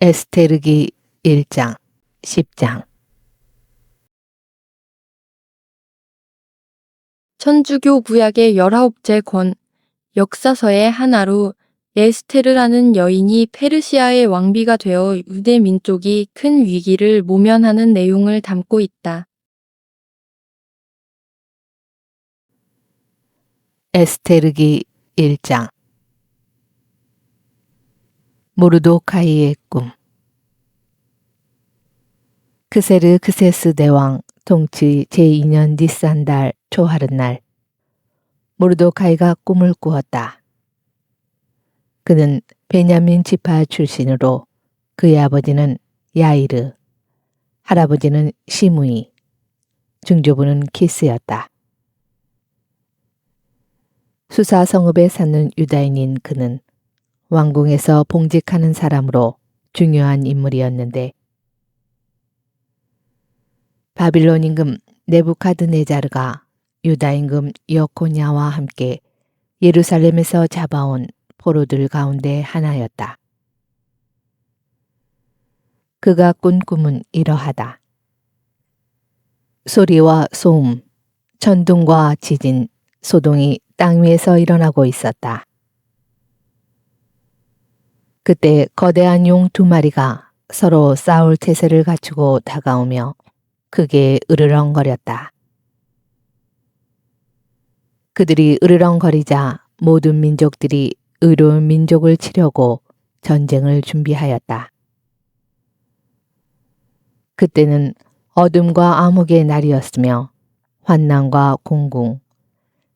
에스테르기 1장, 10장. 천주교 구약의 19제 권, 역사서의 하나로 에스테르라는 여인이 페르시아의 왕비가 되어 유대 민족이 큰 위기를 모면하는 내용을 담고 있다. 에스테르기 1장. 모르도카이의 꿈. 크세르크세스 대왕 통치 제2년 니산달 초하룻날, 모르도카이가 꿈을 꾸었다. 그는 베냐민 지파 출신으로 그의 아버지는 야이르, 할아버지는 시므이, 증조부는 키스였다. 수사 성읍에 사는 유다인인 그는 왕궁에서 봉직하는 사람으로 중요한 인물이었는데, 바빌론 임금 네부카드네자르가 유다 임금 여코냐와 함께 예루살렘에서 잡아온 포로들 가운데 하나였다. 그가 꾼 꿈은 이러하다. 소리와 소음, 천둥과 지진, 소동이 땅 위에서 일어나고 있었다. 그때 거대한 용 2마리가 서로 싸울 태세를 갖추고 다가오며 크게 으르렁거렸다. 그들이 으르렁거리자 모든 민족들이 의로운 민족을 치려고 전쟁을 준비하였다. 그때는 어둠과 암흑의 날이었으며 환난과 공궁,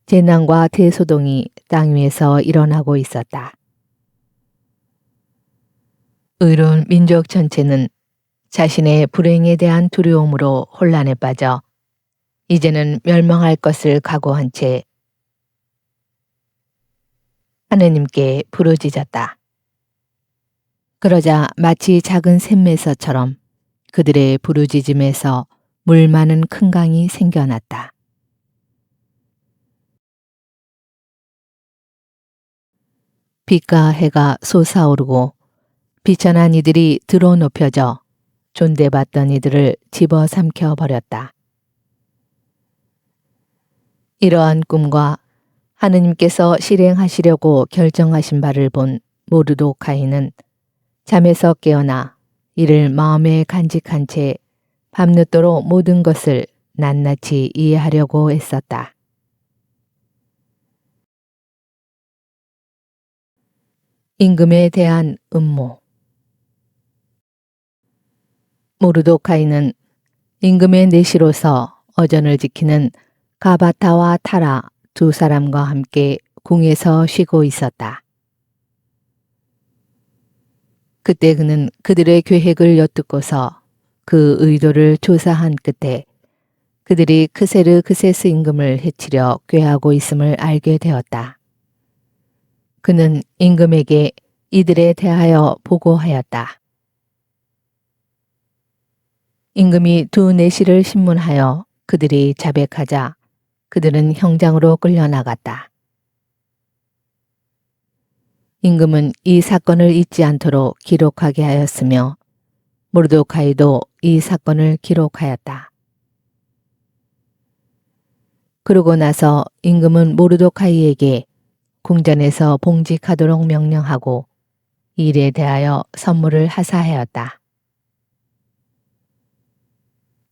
재난과 대소동이 땅 위에서 일어나고 있었다. 의로운 민족 전체는 자신의 불행에 대한 두려움으로 혼란에 빠져 이제는 멸망할 것을 각오한 채 하느님께 부르짖었다. 그러자 마치 작은 샘매서처럼 그들의 부르짖음에서 물 많은 큰 강이 생겨났다. 빛과 해가 솟아오르고 비천한 이들이 들어 높여져 존대받던 이들을 집어삼켜 버렸다. 이러한 꿈과 하느님께서 실행하시려고 결정하신 바를 본 모르도카이는 잠에서 깨어나 이를 마음에 간직한 채 밤늦도록 모든 것을 낱낱이 이해하려고 애썼다. 임금에 대한 음모. 모르도카이는 임금의 내시로서 어전을 지키는 가바타와 타라 2사람과 함께 궁에서 쉬고 있었다. 그때 그는 그들의 계획을 엿듣고서 그 의도를 조사한 끝에 그들이 크세르크세스 임금을 해치려 꾀하고 있음을 알게 되었다. 그는 임금에게 이들에 대하여 보고하였다. 임금이 2 내시를 신문하여 그들이 자백하자 그들은 형장으로 끌려나갔다. 임금은 이 사건을 잊지 않도록 기록하게 하였으며 모르도카이도 이 사건을 기록하였다. 그러고 나서 임금은 모르도카이에게 궁전에서 봉직하도록 명령하고 이 일에 대하여 선물을 하사하였다.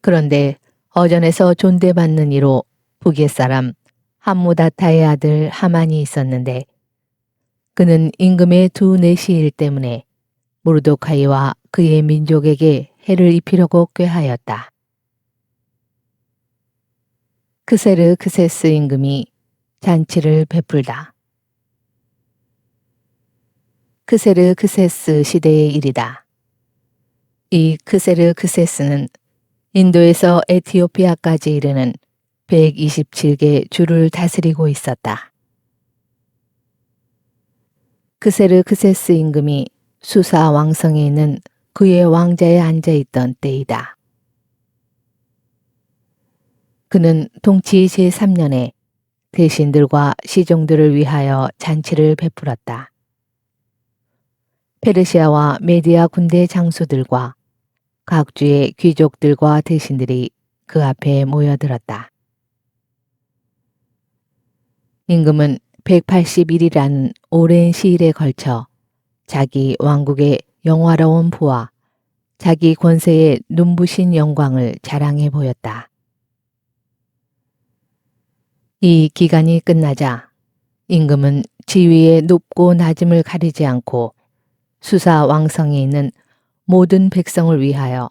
그런데 어전에서 존대받는 이로 북의 사람 함무다타의 아들 하만이 있었는데 그는 임금의 2 내시일 때문에 모르도카이와 그의 민족에게 해를 입히려고 꾀하였다. 크세르크세스 임금이 잔치를 베풀다. 크세르크세스 시대의 일이다. 이 크세르크세스는 인도에서 에티오피아까지 이르는 127개 주를 다스리고 있었다. 크세르크세스 임금이 수사 왕성에 있는 그의 왕자에 앉아있던 때이다. 그는 통치 제3년에 대신들과 시종들을 위하여 잔치를 베풀었다. 페르시아와 메디아 군대 장수들과 각주의 귀족들과 대신들이 그 앞에 모여들었다. 임금은 180일이라는 오랜 시일에 걸쳐 자기 왕국의 영화로운 부와 자기 권세의 눈부신 영광을 자랑해 보였다. 이 기간이 끝나자 임금은 지위의 높고 낮음을 가리지 않고 수사 왕성에 있는 모든 백성을 위하여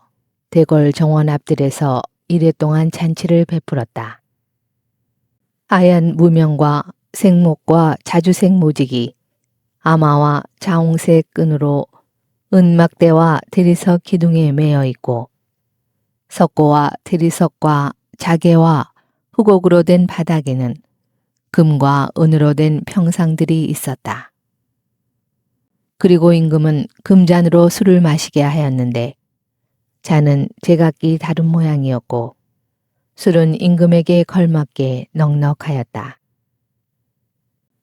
대궐 정원 앞들에서 이래 동안 잔치를 베풀었다. 하얀 무명과 생목과 자주색 모직이 아마와 자홍색 끈으로 은막대와 대리석 기둥에 매여 있고 석고와 대리석과 자개와 후곡으로 된 바닥에는 금과 은으로 된 평상들이 있었다. 그리고 임금은 금잔으로 술을 마시게 하였는데 잔은 제각기 다른 모양이었고 술은 임금에게 걸맞게 넉넉하였다.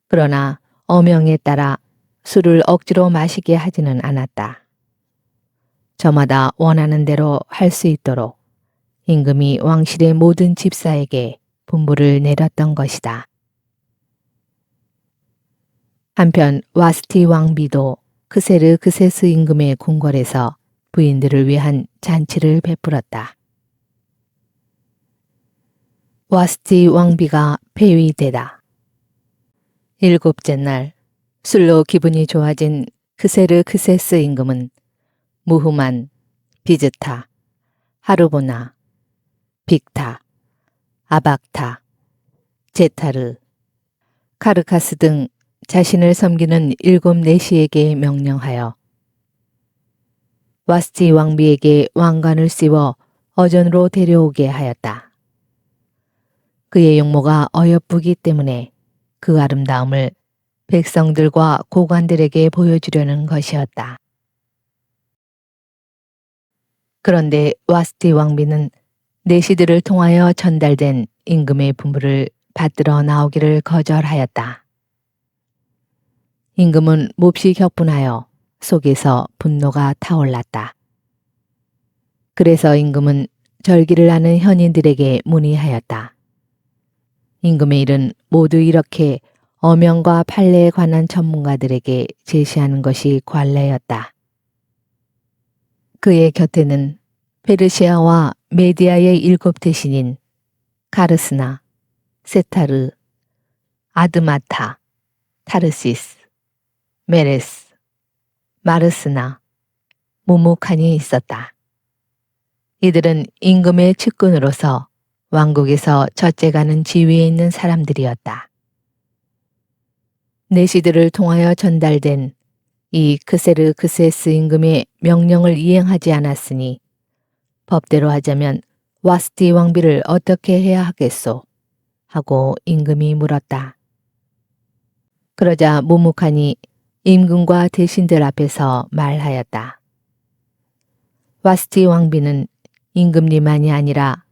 그러나 어명에 따라 술을 억지로 마시게 하지는 않았다. 저마다 원하는 대로 할 수 있도록 임금이 왕실의 모든 집사에게 분부를 내렸던 것이다. 한편 와스티 왕비도 크세르크세스 임금의 궁궐에서 부인들을 위한 잔치를 베풀었다. 와스티 왕비가 폐위되다. 7째 날 술로 기분이 좋아진 크세르크세스 임금은 무후만, 비즈타, 하르보나, 빅타, 아박타, 제타르, 카르카스 등 자신을 섬기는 7 내시에게 명령하여 와스티 왕비에게 왕관을 씌워 어전으로 데려오게 하였다. 그의 용모가 어여쁘기 때문에 그 아름다움을 백성들과 고관들에게 보여주려는 것이었다. 그런데 와스티 왕비는 내시들을 통하여 전달된 임금의 분부를 받들어 나오기를 거절하였다. 임금은 몹시 격분하여 속에서 분노가 타올랐다. 그래서 임금은 절기를 아는 현인들에게 문의하였다. 임금의 일은 모두 이렇게 어명과 판례에 관한 전문가들에게 제시하는 것이 관례였다. 그의 곁에는 페르시아와 메디아의 7 대신인 카르스나, 세타르, 아드마타, 타르시스, 메레스, 마르스나, 무무칸이 있었다. 이들은 임금의 측근으로서 왕국에서 첫째가는 지위에 있는 사람들이었다. 내시들을 통하여 전달된 이 크세르크세스 임금의 명령을 이행하지 않았으니 법대로 하자면 와스티 왕비를 어떻게 해야 하겠소? 하고 임금이 물었다. 그러자 무무칸이 임금과 대신들 앞에서 말하였다. 와스티 왕비는 임금님만이 아니라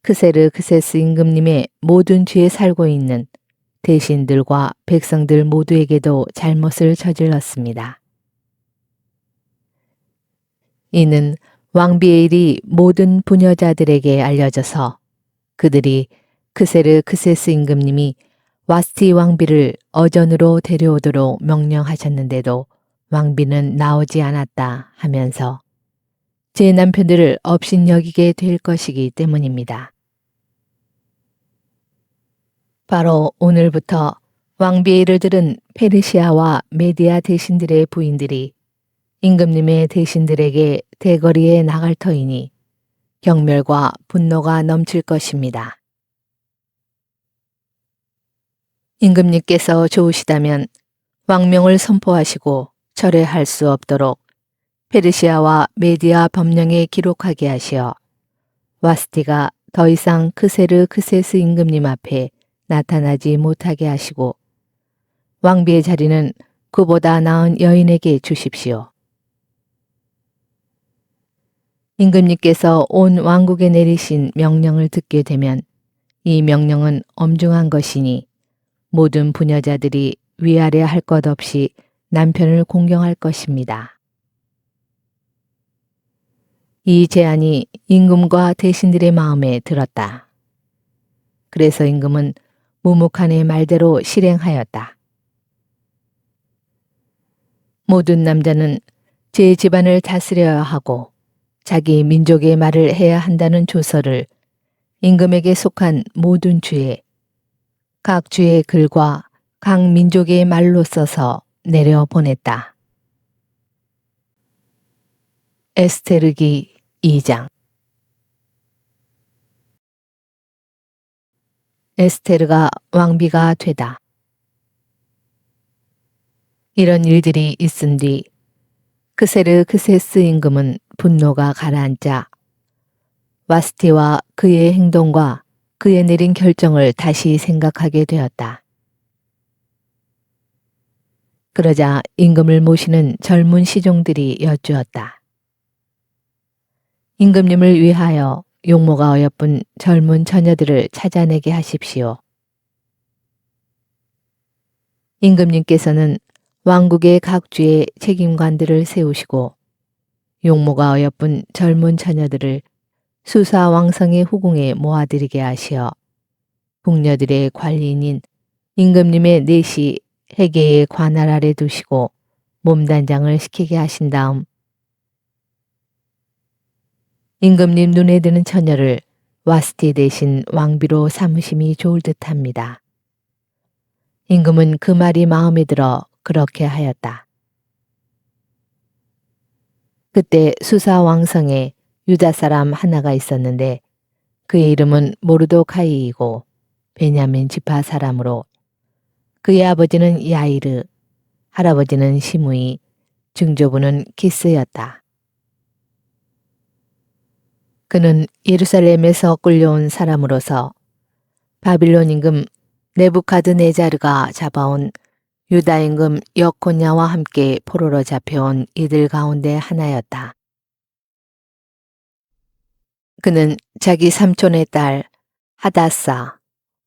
크세르크세스 임금님의 모든 죄에 살고 있는 대신들과 백성들 모두에게도 잘못을 저질렀습니다. 이는 왕비의 일이 모든 부녀자들에게 알려져서 그들이 크세르크세스 임금님이 와스티 왕비를 어전으로 데려오도록 명령하셨는데도 왕비는 나오지 않았다 하면서 제 남편들을 업신여기게 될 것이기 때문입니다. 바로 오늘부터 왕비의 일을 들은 페르시아와 메디아 대신들의 부인들이 임금님의 대신들에게 대거리에 나갈 터이니 경멸과 분노가 넘칠 것입니다. 임금님께서 좋으시다면 왕명을 선포하시고 철회할 수 없도록 페르시아와 메디아 법령에 기록하게 하시어 와스티가 더 이상 크세르크세스 임금님 앞에 나타나지 못하게 하시고 왕비의 자리는 그보다 나은 여인에게 주십시오. 임금님께서 온 왕국에 내리신 명령을 듣게 되면 이 명령은 엄중한 것이니 모든 부녀자들이 위아래 할 것 없이 남편을 공경할 것입니다. 이 제안이 임금과 대신들의 마음에 들었다. 그래서 임금은 무무칸의 말대로 실행하였다. 모든 남자는 제 집안을 다스려야 하고 자기 민족의 말을 해야 한다는 조서를 임금에게 속한 모든 주에 각 주의 글과 각 민족의 말로 써서 내려 보냈다. 에스테르기 2장. 에스테르가 왕비가 되다. 이런 일들이 있은 뒤 크세르크세스 임금은 분노가 가라앉자 와스티와 그의 행동과 그의 내린 결정을 다시 생각하게 되었다. 그러자 임금을 모시는 젊은 시종들이 여쭈었다. 임금님을 위하여 용모가 어여쁜 젊은 처녀들을 찾아내게 하십시오. 임금님께서는 왕국의 각 주에 책임관들을 세우시고 용모가 어여쁜 젊은 처녀들을 수사 왕성의 후궁에 모아들이게 하시어 궁녀들의 관리인인 임금님의 내시 해계의 관할 아래 두시고 몸단장을 시키게 하신 다음 임금님 눈에 드는 처녀를 와스티 대신 왕비로 삼으심이 좋을 듯합니다. 임금은 그 말이 마음에 들어 그렇게 하였다. 그때 수사 왕성에 유다 사람 하나가 있었는데 그의 이름은 모르도카이이고 베냐민 지파 사람으로 그의 아버지는 야이르, 할아버지는 시므이, 증조부는 기스였다. 그는 예루살렘에서 끌려온 사람으로서 바빌론 임금 네부카드네자르가 잡아온 유다 임금 여코냐와 함께 포로로 잡혀온 이들 가운데 하나였다. 그는 자기 삼촌의 딸 하다사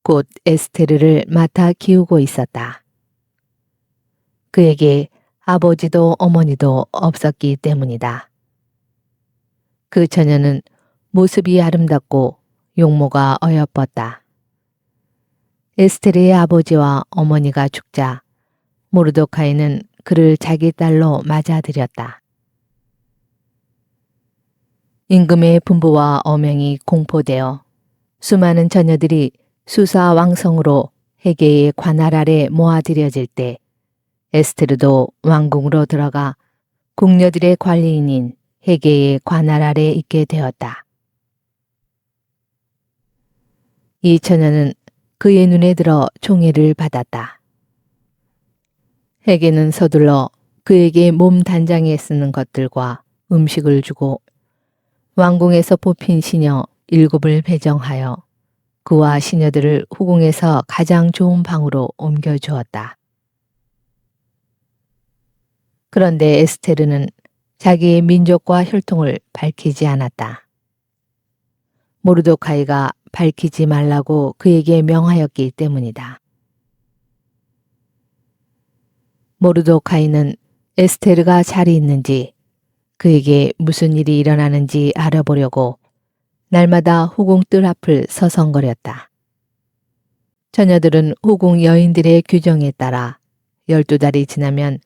곧 에스테르를 맡아 키우고 있었다. 그에게 아버지도 어머니도 없었기 때문이다. 그 처녀는 모습이 아름답고 용모가 어여뻤다. 에스테르의 아버지와 어머니가 죽자 모르도카이는 그를 자기 딸로 맞아들였다. 임금의 분부와 어명이 공포되어 수많은 처녀들이 수사 왕성으로 해계의 관할 아래 모아들여질 때 에스테르도 왕궁으로 들어가 궁녀들의 관리인인 해계의 관할 아래 있게 되었다. 이 처녀는 그의 눈에 들어 총애를 받았다. 해계는 서둘러 그에게 몸 단장에 쓰는 것들과 음식을 주고 왕궁에서 뽑힌 시녀 7을 배정하여 그와 시녀들을 후궁에서 가장 좋은 방으로 옮겨 주었다. 그런데 에스테르는 자기의 민족과 혈통을 밝히지 않았다. 모르도카이가 밝히지 말라고 그에게 명하였기 때문이다. 모르도카이는 에스테르가 잘 있는지 그에게 무슨 일이 일어나는지 알아보려고 날마다 후궁 뜰 앞을 서성거렸다. 처녀들은 후궁 여인들의 규정에 따라 12달이 지나면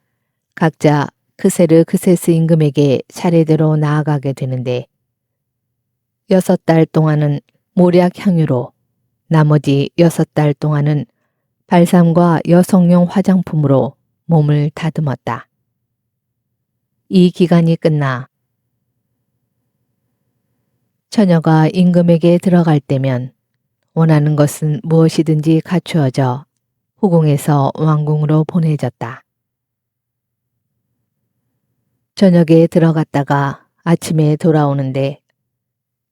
각자 크세르크세스 임금에게 차례대로 나아가게 되는데 6달 동안은 모략 향유로 나머지 6달 동안은 발삼과 여성용 화장품으로 몸을 다듬었다. 이 기간이 끝나 처녀가 임금에게 들어갈 때면 원하는 것은 무엇이든지 갖추어져 후궁에서 왕궁으로 보내졌다. 저녁에 들어갔다가 아침에 돌아오는데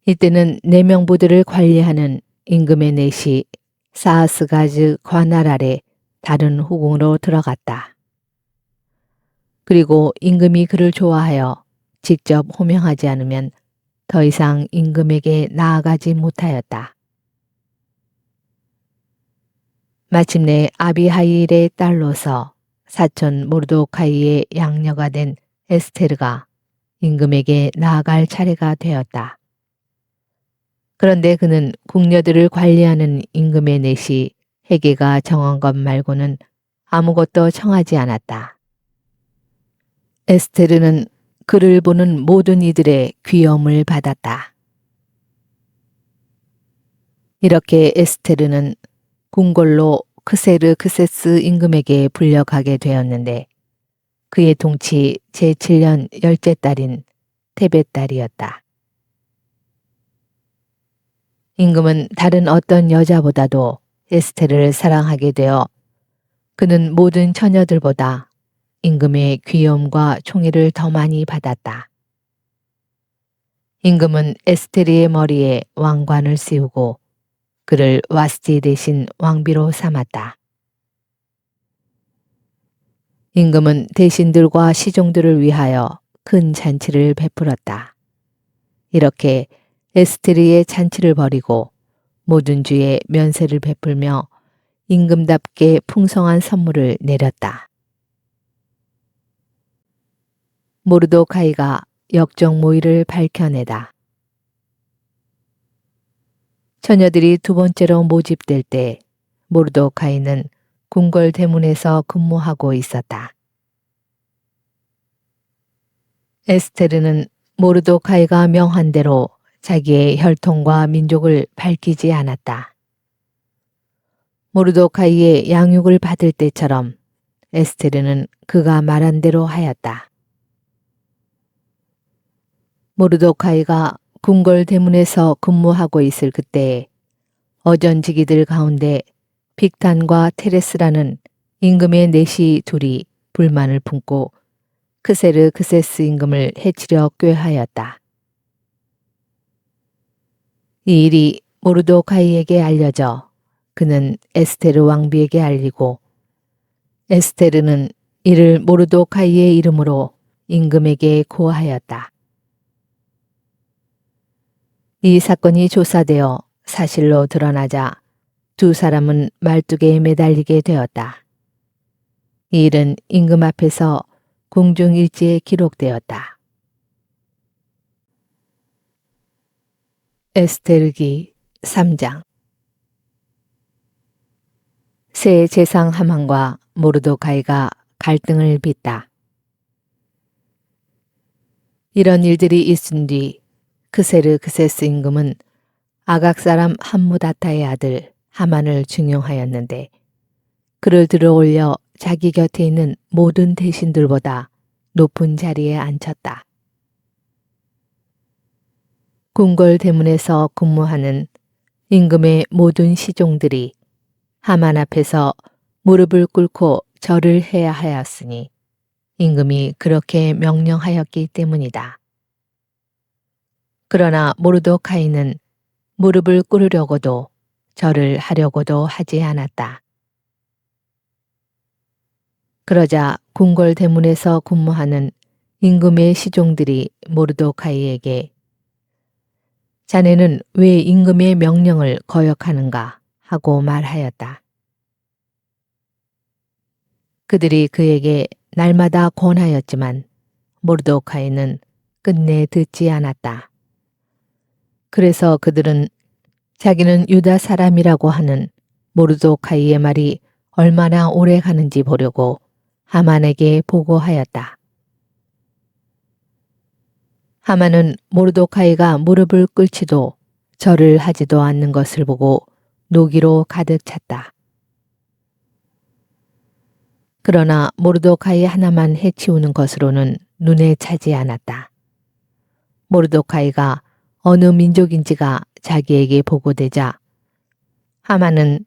이때는 내명부들을 관리하는 임금의 내시 사하스가즈 관할 아래 다른 후궁으로 들어갔다. 그리고 임금이 그를 좋아하여 직접 호명하지 않으면 더 이상 임금에게 나아가지 못하였다. 마침내 아비하일의 딸로서 사촌 모르도카이의 양녀가 된 에스테르가 임금에게 나아갈 차례가 되었다. 그런데 그는 궁녀들을 관리하는 임금의 넷이 헤게가 정한 것 말고는 아무것도 청하지 않았다. 에스테르는 그를 보는 모든 이들의 귀여움을 받았다. 이렇게 에스테르는 궁궐로 크세르크세스 임금에게 불려가게 되었는데 그의 통치 제7년 열째 딸인 테벳 딸이었다. 임금은 다른 어떤 여자보다도 에스테르를 사랑하게 되어 그는 모든 처녀들보다 임금의 귀여움과 총애를 더 많이 받았다. 임금은 에스테르의 머리에 왕관을 씌우고 그를 와스티 대신 왕비로 삼았다. 임금은 대신들과 시종들을 위하여 큰 잔치를 베풀었다. 이렇게 에스테르의 잔치를 벌이고 모든 주에 면세를 베풀며 임금답게 풍성한 선물을 내렸다. 모르도카이가 역적 모의를 밝혀내다. 처녀들이 두 번째로 모집될 때 모르도카이는 궁궐 대문에서 근무하고 있었다. 에스테르는 모르도카이가 명한 대로 자기의 혈통과 민족을 밝히지 않았다. 모르도카이의 양육을 받을 때처럼 에스테르는 그가 말한 대로 하였다. 모르도카이가 궁궐 대문에서 근무하고 있을 그때에 어전지기들 가운데 빅탄과 테레스라는 임금의 넷이 둘이 불만을 품고 크세르크세스 임금을 해치려 꾀하였다. 이 일이 모르도카이에게 알려져 그는 에스테르 왕비에게 알리고 에스테르는 이를 모르도카이의 이름으로 임금에게 고하였다. 이 사건이 조사되어 사실로 드러나자 두 사람은 말뚝에 매달리게 되었다. 이 일은 임금 앞에서 궁중일지에 기록되었다. 에스테르기 3장. 새 제상 하만과 모르도카이가 갈등을 빚다. 이런 일들이 있은 뒤 크세르크세스 임금은 아각 사람 함무다타의 아들 하만을 중용하였는데 그를 들어올려 자기 곁에 있는 모든 대신들보다 높은 자리에 앉혔다. 궁궐 대문에서 근무하는 임금의 모든 시종들이 하만 앞에서 무릎을 꿇고 절을 해야 하였으니 임금이 그렇게 명령하였기 때문이다. 그러나 모르도카이는 무릎을 꿇으려고도 절을 하려고도 하지 않았다. 그러자 궁궐 대문에서 근무하는 임금의 시종들이 모르도카이에게 자네는 왜 임금의 명령을 거역하는가 하고 말하였다. 그들이 그에게 날마다 권하였지만 모르도카이는 끝내 듣지 않았다. 그래서 그들은 자기는 유다 사람이라고 하는 모르도카이의 말이 얼마나 오래 가는지 보려고 하만에게 보고하였다. 하만은 모르도카이가 무릎을 꿇지도 절을 하지도 않는 것을 보고 노기로 가득 찼다. 그러나 모르도카이 하나만 해치우는 것으로는 눈에 차지 않았다. 모르도카이가 어느 민족인지가 자기에게 보고되자 하만은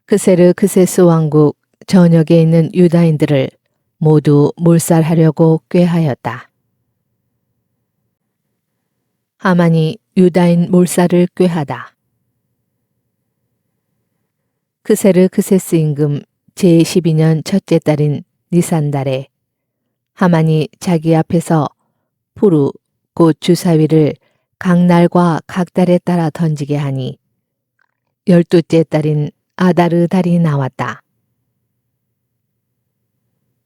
크세르크세스 왕국 전역에 있는 유다인들을 모두 몰살하려고 꾀하였다. 하만이 유다인 몰살을 꾀하다. 크세르크세스 임금 제12년 첫째 달인 니산달에 하만이 자기 앞에서 푸르 곧 주사위를 각 날과 각 달에 따라 던지게 하니 12째 달인 아다르 달이 나왔다.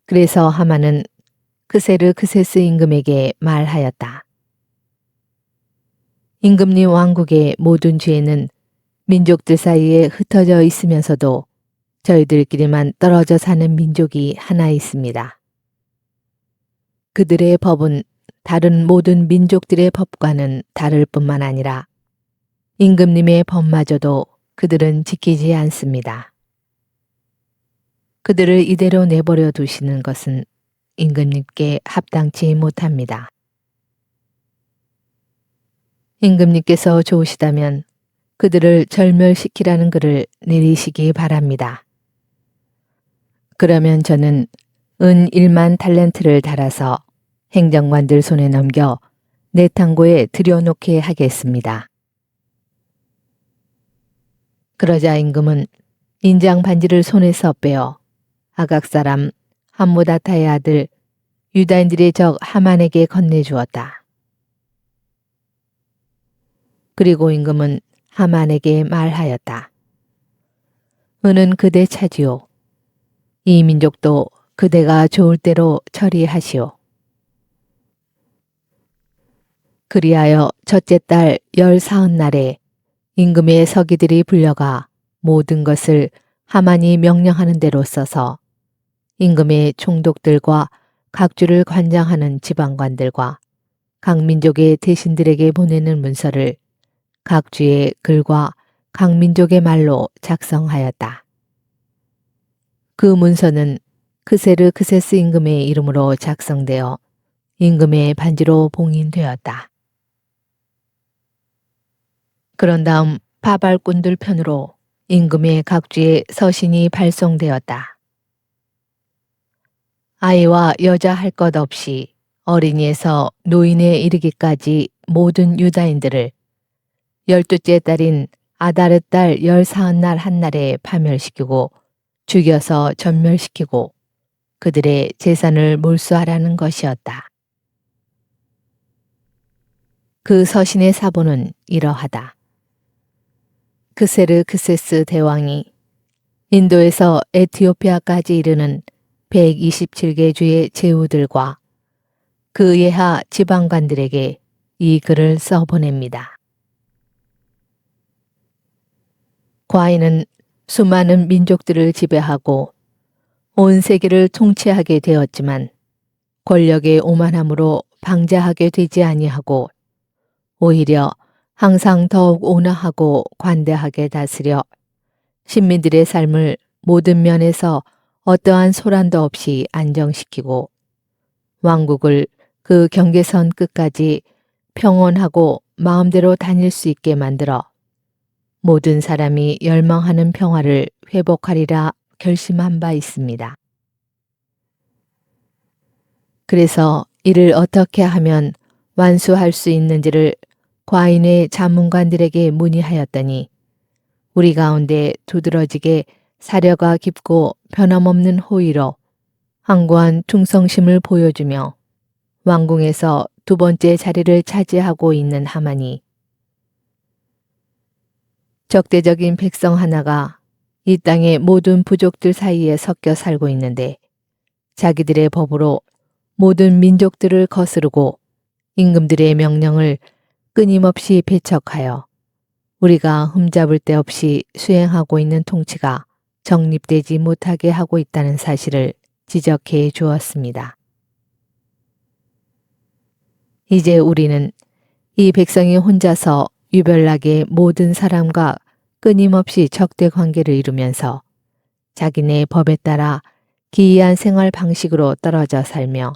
그래서 하만은 크세르크세스 임금에게 말하였다. 임금님 왕국의 모든 죄는 민족들 사이에 흩어져 있으면서도 저희들끼리만 떨어져 사는 민족이 하나 있습니다. 그들의 법은 다른 모든 민족들의 법과는 다를 뿐만 아니라 임금님의 법마저도 그들은 지키지 않습니다. 그들을 이대로 내버려 두시는 것은 임금님께 합당치 못합니다. 임금님께서 좋으시다면 그들을 절멸시키라는 글을 내리시기 바랍니다. 그러면 저는 은 1만 달란트를 달아서 행정관들 손에 넘겨 내탕고에 들여놓게 하겠습니다. 그러자 임금은 인장 반지를 손에서 빼어 아각 사람 함무다타의 아들 유다인들의 적 하만에게 건네주었다. 그리고 임금은 하만에게 말하였다. 은은 그대 차지요. 이 민족도 그대가 좋을 대로 처리하시오. 그리하여 첫째 달 14날에 임금의 서기들이 불려가 모든 것을 하만이 명령하는 대로 써서 임금의 총독들과 각주를 관장하는 지방관들과 각 민족의 대신들에게 보내는 문서를 각주의 글과 각 민족의 말로 작성하였다. 그 문서는 크세르크세스 임금의 이름으로 작성되어 임금의 반지로 봉인되었다. 그런 다음 바발꾼들 편으로 임금의 각주에 서신이 발송되었다. 아이와 여자 할 것 없이 어린이에서 노인에 이르기까지 모든 유다인들을 12째 달인 아다르 달 14날 한날에 파멸시키고 죽여서 전멸시키고 그들의 재산을 몰수하라는 것이었다. 그 서신의 사본은 이러하다. 크세르크세스 대왕이 인도에서 에티오피아까지 이르는 127개 주의 제후들과 그 예하 지방관들에게 이 글을 써보냅니다. 과인은 수많은 민족들을 지배하고 온 세계를 통치하게 되었지만 권력의 오만함으로 방자하게 되지 아니하고 오히려 항상 더욱 온화하고 관대하게 다스려 신민들의 삶을 모든 면에서 어떠한 소란도 없이 안정시키고 왕국을 그 경계선 끝까지 평온하고 마음대로 다닐 수 있게 만들어 모든 사람이 열망하는 평화를 회복하리라 결심한 바 있습니다. 그래서 이를 어떻게 하면 완수할 수 있는지를 과인의 자문관들에게 문의하였더니 우리 가운데 두드러지게 사려가 깊고 변함없는 호의로 항구한 충성심을 보여주며 왕궁에서 두 번째 자리를 차지하고 있는 하만이 적대적인 백성 하나가 이 땅의 모든 부족들 사이에 섞여 살고 있는데 자기들의 법으로 모든 민족들을 거스르고 임금들의 명령을 끊임없이 배척하여 우리가 흠잡을 데 없이 수행하고 있는 통치가 정립되지 못하게 하고 있다는 사실을 지적해 주었습니다. 이제 우리는 이 백성이 혼자서 유별나게 모든 사람과 끊임없이 적대 관계를 이루면서 자기네 법에 따라 기이한 생활 방식으로 떨어져 살며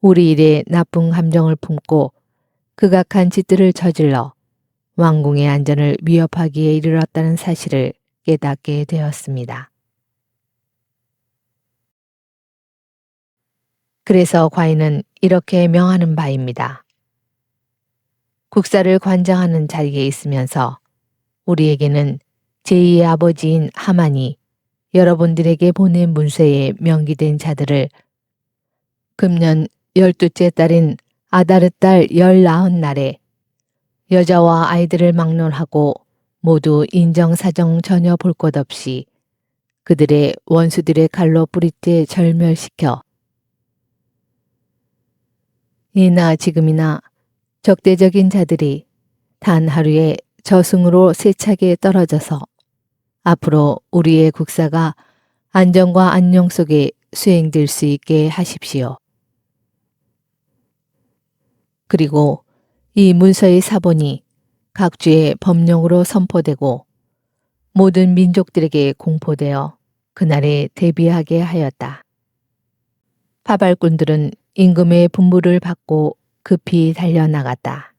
우리 일에 나쁜 감정을 품고 극악한 짓들을 저질러 왕궁의 안전을 위협하기에 이르렀다는 사실을 깨닫게 되었습니다. 그래서 과인은 이렇게 명하는 바입니다. 국사를 관장하는 자리에 있으면서 우리에게는 제2의 아버지인 하만이 여러분들에게 보낸 문서에 명기된 자들을 금년 12째 달인 아다르 달 19날에 여자와 아이들을 막론하고 모두 인정사정 전혀 볼 것 없이 그들의 원수들의 칼로 뿌리째 절멸시켜 이나 지금이나 적대적인 자들이 단 하루에 저승으로 세차게 떨어져서 앞으로 우리의 국사가 안정과 안녕 속에 수행될 수 있게 하십시오. 그리고 이 문서의 사본이 각주의 법령으로 선포되고 모든 민족들에게 공포되어 그날에 대비하게 하였다. 파발꾼들은 임금의 분부를 받고 급히 달려나갔다.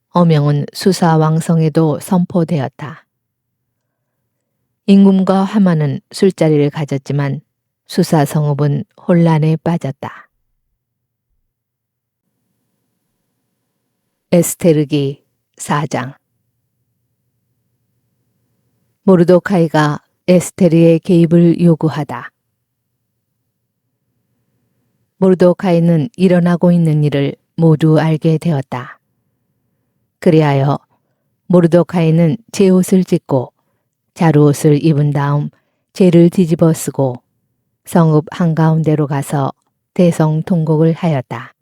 어명은 수사 왕성에도 선포되었다. 임금과 하만은 술자리를 가졌지만 수사 성읍은 혼란에 빠졌다. 에스테르기 4장. 모르도카이가 에스테르의 개입을 요구하다. 모르도카이는 일어나고 있는 일을 모두 알게 되었다. 그리하여 모르도카이는 제옷을 찢고 자루옷을 입은 다음 재를 뒤집어 쓰고 성읍 한가운데로 가서 대성통곡을 하였다.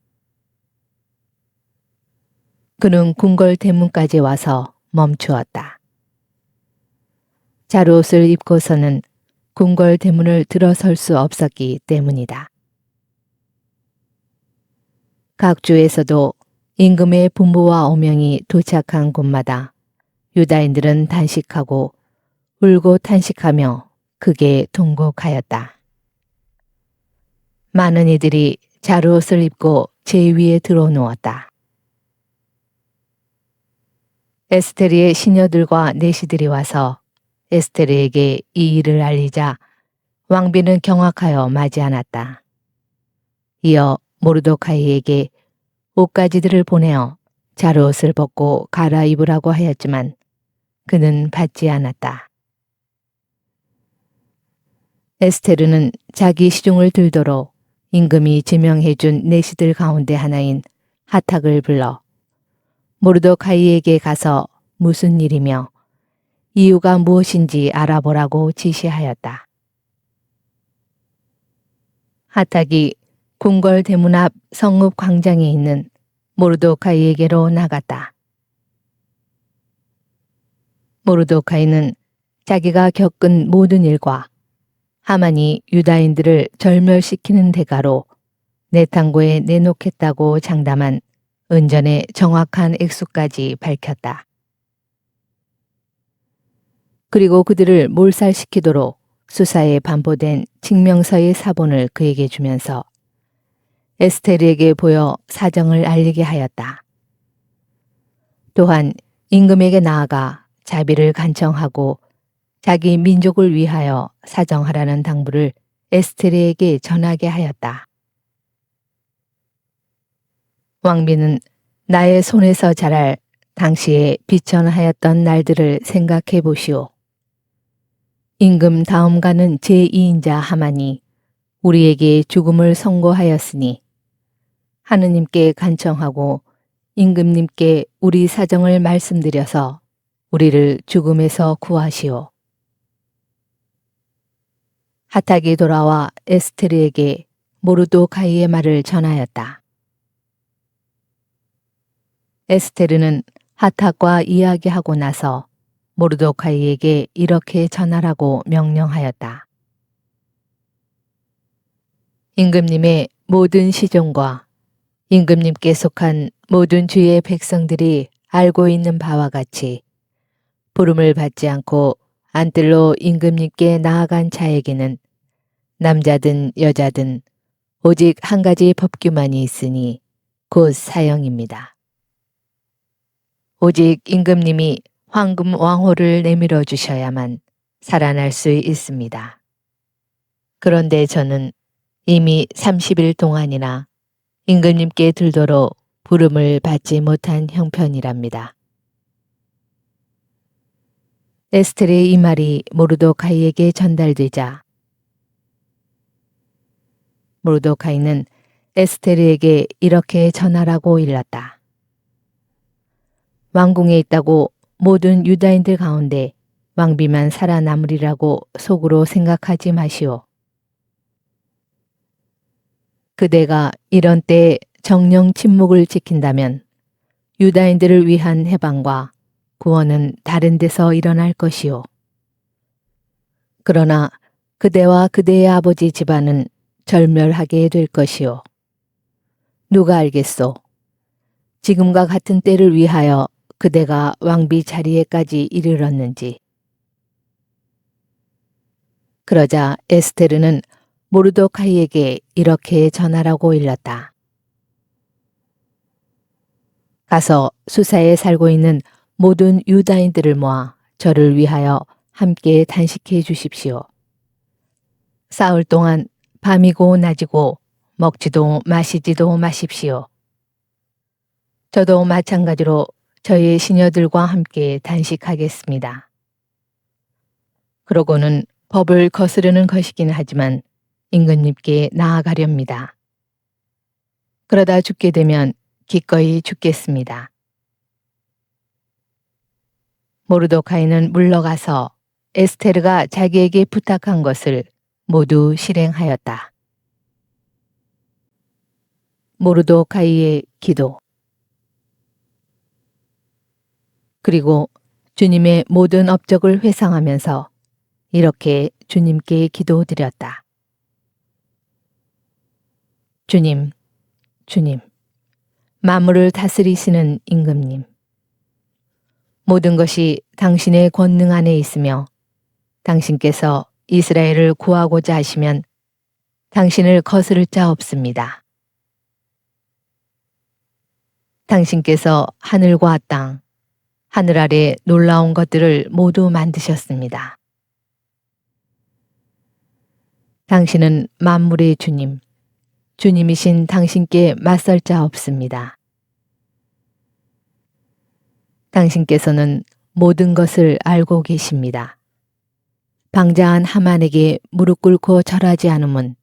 그는 궁궐 대문까지 와서 멈추었다. 자루옷을 입고서는 궁궐 대문을 들어설 수 없었기 때문이다. 각 주에서도 임금의 분부와 어명이 도착한 곳마다 유다인들은 단식하고 울고 탄식하며 크게 통곡하였다. 많은 이들이 자루옷을 입고 제 위에 들어누웠다. 에스테르의 시녀들과 내시들이 와서 에스테르에게 이 일을 알리자 왕비는 경악하여 맞이 않았다. 이어 모르도카이에게 옷가지들을 보내어 자루옷을 벗고 갈아입으라고 하였지만 그는 받지 않았다. 에스테르는 자기 시중을 들도록 임금이 지명해준 내시들 가운데 하나인 하탁을 불러 모르도카이에게 가서 무슨 일이며 이유가 무엇인지 알아보라고 지시하였다. 하탁이 궁궐 대문 앞 성읍 광장에 있는 모르도카이에게로 나갔다. 모르도카이는 자기가 겪은 모든 일과 하만이 유다인들을 절멸시키는 대가로 내탕고에 내놓겠다고 장담한 은전의 정확한 액수까지 밝혔다. 그리고 그들을 몰살시키도록 수사에 반포된 증명서의 사본을 그에게 주면서 에스테르에게 보여 사정을 알리게 하였다. 또한 임금에게 나아가 자비를 간청하고 자기 민족을 위하여 사정하라는 당부를 에스테르에게 전하게 하였다. 왕비는 나의 손에서 자랄 당시에 비천하였던 날들을 생각해 보시오. 임금 다음가는 제2인자 하만이 우리에게 죽음을 선고하였으니 하느님께 간청하고 임금님께 우리 사정을 말씀드려서 우리를 죽음에서 구하시오. 하탁이 돌아와 에스테르에게 모르도카이의 말을 전하였다. 에스테르는 하탁과 이야기하고 나서 모르도카이에게 이렇게 전하라고 명령하였다. 임금님의 모든 시종과 임금님께 속한 모든 주의 백성들이 알고 있는 바와 같이 부름을 받지 않고 안뜰로 임금님께 나아간 자에게는 남자든 여자든 오직 한 가지 법규만이 있으니 곧 사형입니다. 오직 임금님이 황금 왕호를 내밀어 주셔야만 살아날 수 있습니다. 그런데 저는 이미 30일 동안이나 임금님께 들도록 부름을 받지 못한 형편이랍니다. 에스테르의 이 말이 모르도카이에게 전달되자 모르도카이는 에스테르에게 이렇게 전하라고 일렀다. 왕궁에 있다고 모든 유다인들 가운데 왕비만 살아남으리라고 속으로 생각하지 마시오. 그대가 이런 때에 정령 침묵을 지킨다면 유다인들을 위한 해방과 구원은 다른 데서 일어날 것이요. 그러나 그대와 그대의 아버지 집안은 절멸하게 될 것이요. 누가 알겠소? 지금과 같은 때를 위하여 그대가 왕비 자리에까지 이르렀는지. 그러자 에스테르는 모르도카이에게 이렇게 전하라고 일렀다. 가서 수사에 살고 있는 모든 유다인들을 모아 저를 위하여 함께 단식해 주십시오. 사흘 동안 밤이고 낮이고 먹지도 마시지도 마십시오. 저도 마찬가지로 저희 시녀들과 함께 단식하겠습니다. 그러고는 법을 거스르는 것이긴 하지만 임금님께 나아가렵니다. 그러다 죽게 되면 기꺼이 죽겠습니다. 모르도카이는 물러가서 에스테르가 자기에게 부탁한 것을 모두 실행하였다. 모르도카이의 기도. 그리고 주님의 모든 업적을 회상하면서 이렇게 주님께 기도드렸다. 주님, 주님, 만물을 다스리시는 임금님. 모든 것이 당신의 권능 안에 있으며 당신께서 이스라엘을 구하고자 하시면 당신을 거스를 자 없습니다. 당신께서 하늘과 땅, 하늘 아래 놀라운 것들을 모두 만드셨습니다. 당신은 만물의 주님, 주님이신 당신께 맞설 자 없습니다. 당신께서는 모든 것을 알고 계십니다. 방자한 하만에게 무릎 꿇고 절하지 않음은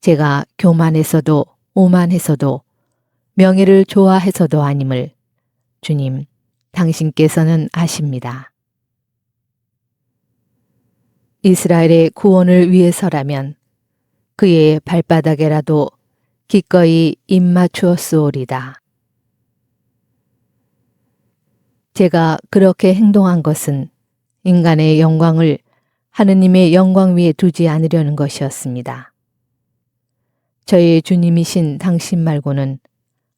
제가 교만해서도 오만해서도 명예를 좋아해서도 아님을 주님, 당신께서는 아십니다. 이스라엘의 구원을 위해서라면 그의 발바닥에라도 기꺼이 입 맞추었소오리다. 제가 그렇게 행동한 것은 인간의 영광을 하느님의 영광 위에 두지 않으려는 것이었습니다. 저의 주님이신 당신 말고는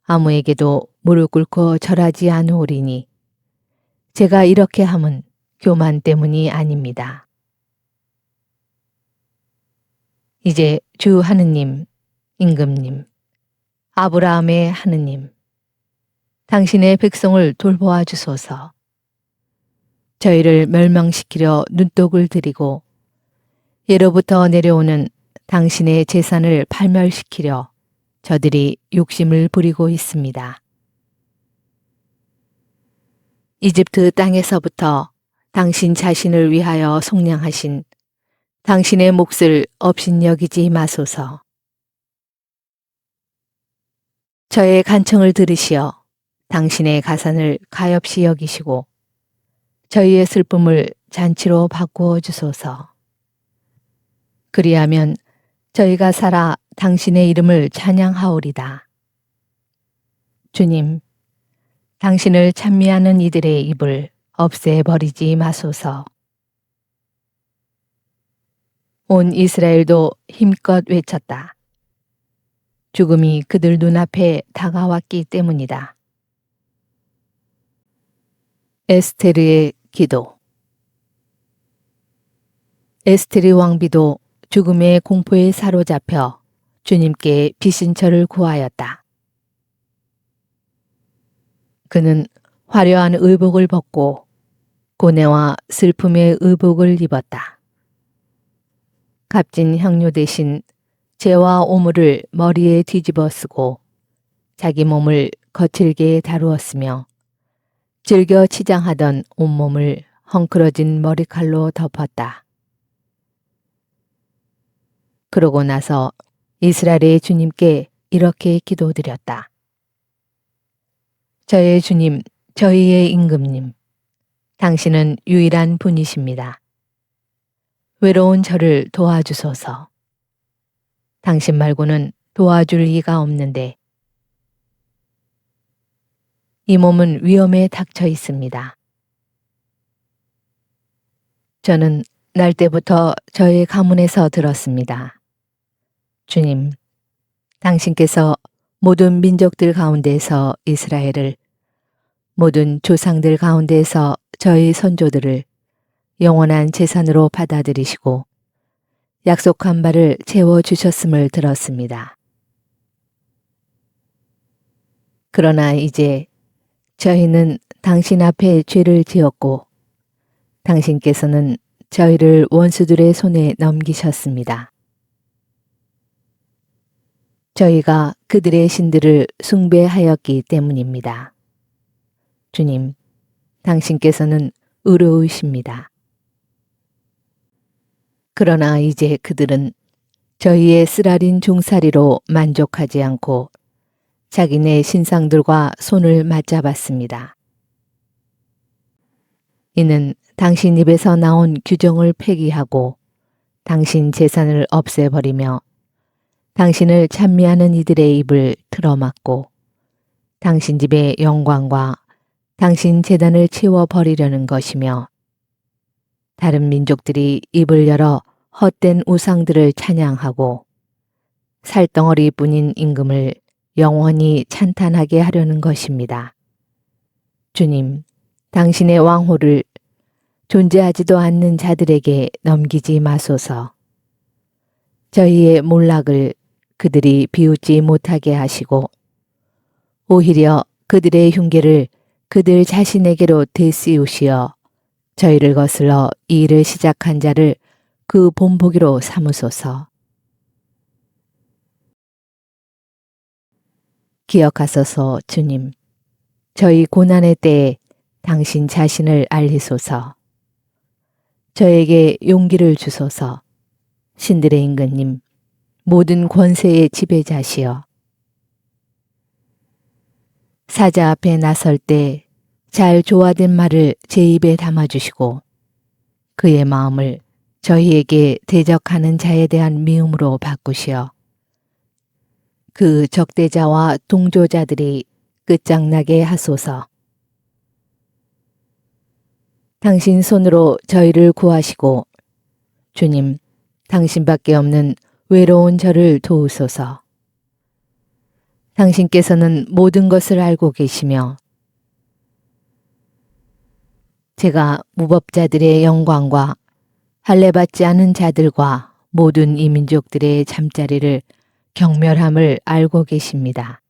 아무에게도 무릎 꿇고 절하지 않으오리니 제가 이렇게 함은 교만 때문이 아닙니다. 이제 주 하느님, 임금님, 아브라함의 하느님, 당신의 백성을 돌보아 주소서. 저희를 멸망시키려 눈독을 들이고 예로부터 내려오는 당신의 재산을 팔멸시키려 저들이 욕심을 부리고 있습니다. 이집트 땅에서부터 당신 자신을 위하여 속량하신 당신의 몫을 업신여기지 마소서. 저의 간청을 들으시어 당신의 가산을 가엾이 여기시고 저희의 슬픔을 잔치로 바꾸어 주소서. 그리하면 저희가 살아 당신의 이름을 찬양하오리다. 주님, 당신을 찬미하는 이들의 입을 없애버리지 마소서. 온 이스라엘도 힘껏 외쳤다. 죽음이 그들 눈앞에 다가왔기 때문이다. 에스테르의 기도. 에스테르 왕비도 죽음의 공포에 사로잡혀 주님께 비신처를 구하였다. 그는 화려한 의복을 벗고 고뇌와 슬픔의 의복을 입었다. 값진 향료 대신 재와 오물을 머리에 뒤집어 쓰고 자기 몸을 거칠게 다루었으며 즐겨 치장하던 온몸을 헝클어진 머리칼로 덮었다. 그러고 나서 이스라엘의 주님께 이렇게 기도드렸다. 저의 주님, 저희의 임금님, 당신은 유일한 분이십니다. 외로운 저를 도와주소서. 당신 말고는 도와줄 이가 없는데 이 몸은 위험에 닥쳐 있습니다. 저는 날 때부터 저의 가문에서 들었습니다. 주님, 당신께서 모든 민족들 가운데서 이스라엘을, 모든 조상들 가운데서 저희 선조들을 영원한 재산으로 받아들이시고 약속한 바를 채워주셨음을 들었습니다. 그러나 이제 저희는 당신 앞에 죄를 지었고 당신께서는 저희를 원수들의 손에 넘기셨습니다. 저희가 그들의 신들을 숭배하였기 때문입니다. 주님, 당신께서는 의로우십니다. 그러나 이제 그들은 저희의 쓰라린 종살이로 만족하지 않고 자기네 신상들과 손을 맞잡았습니다. 이는 당신 입에서 나온 규정을 폐기하고 당신 재산을 없애버리며 당신을 찬미하는 이들의 입을 틀어막고 당신 집의 영광과 당신 제단을 채워버리려는 것이며 다른 민족들이 입을 열어 헛된 우상들을 찬양하고 살덩어리뿐인 임금을 영원히 찬탄하게 하려는 것입니다. 주님, 당신의 왕호를 존재하지도 않는 자들에게 넘기지 마소서. 저희의 몰락을 그들이 비웃지 못하게 하시고 오히려 그들의 흉계를 그들 자신에게로 되씌우시어 저희를 거슬러 이 일을 시작한 자를 그 본보기로 삼으소서. 기억하소서 주님, 저희 고난의 때에 당신 자신을 알리소서. 저에게 용기를 주소서. 신들의 임금님, 모든 권세의 지배자시여. 사자 앞에 나설 때 잘 조화된 말을 제 입에 담아주시고 그의 마음을 저희에게 대적하는 자에 대한 미움으로 바꾸시어 그 적대자와 동조자들이 끝장나게 하소서. 당신 손으로 저희를 구하시고 주님, 당신밖에 없는 외로운 저를 도우소서. 당신께서는 모든 것을 알고 계시며 제가 무법자들의 영광과 할례받지 않은 자들과 모든 이민족들의 잠자리를 경멸함을 알고 계십니다.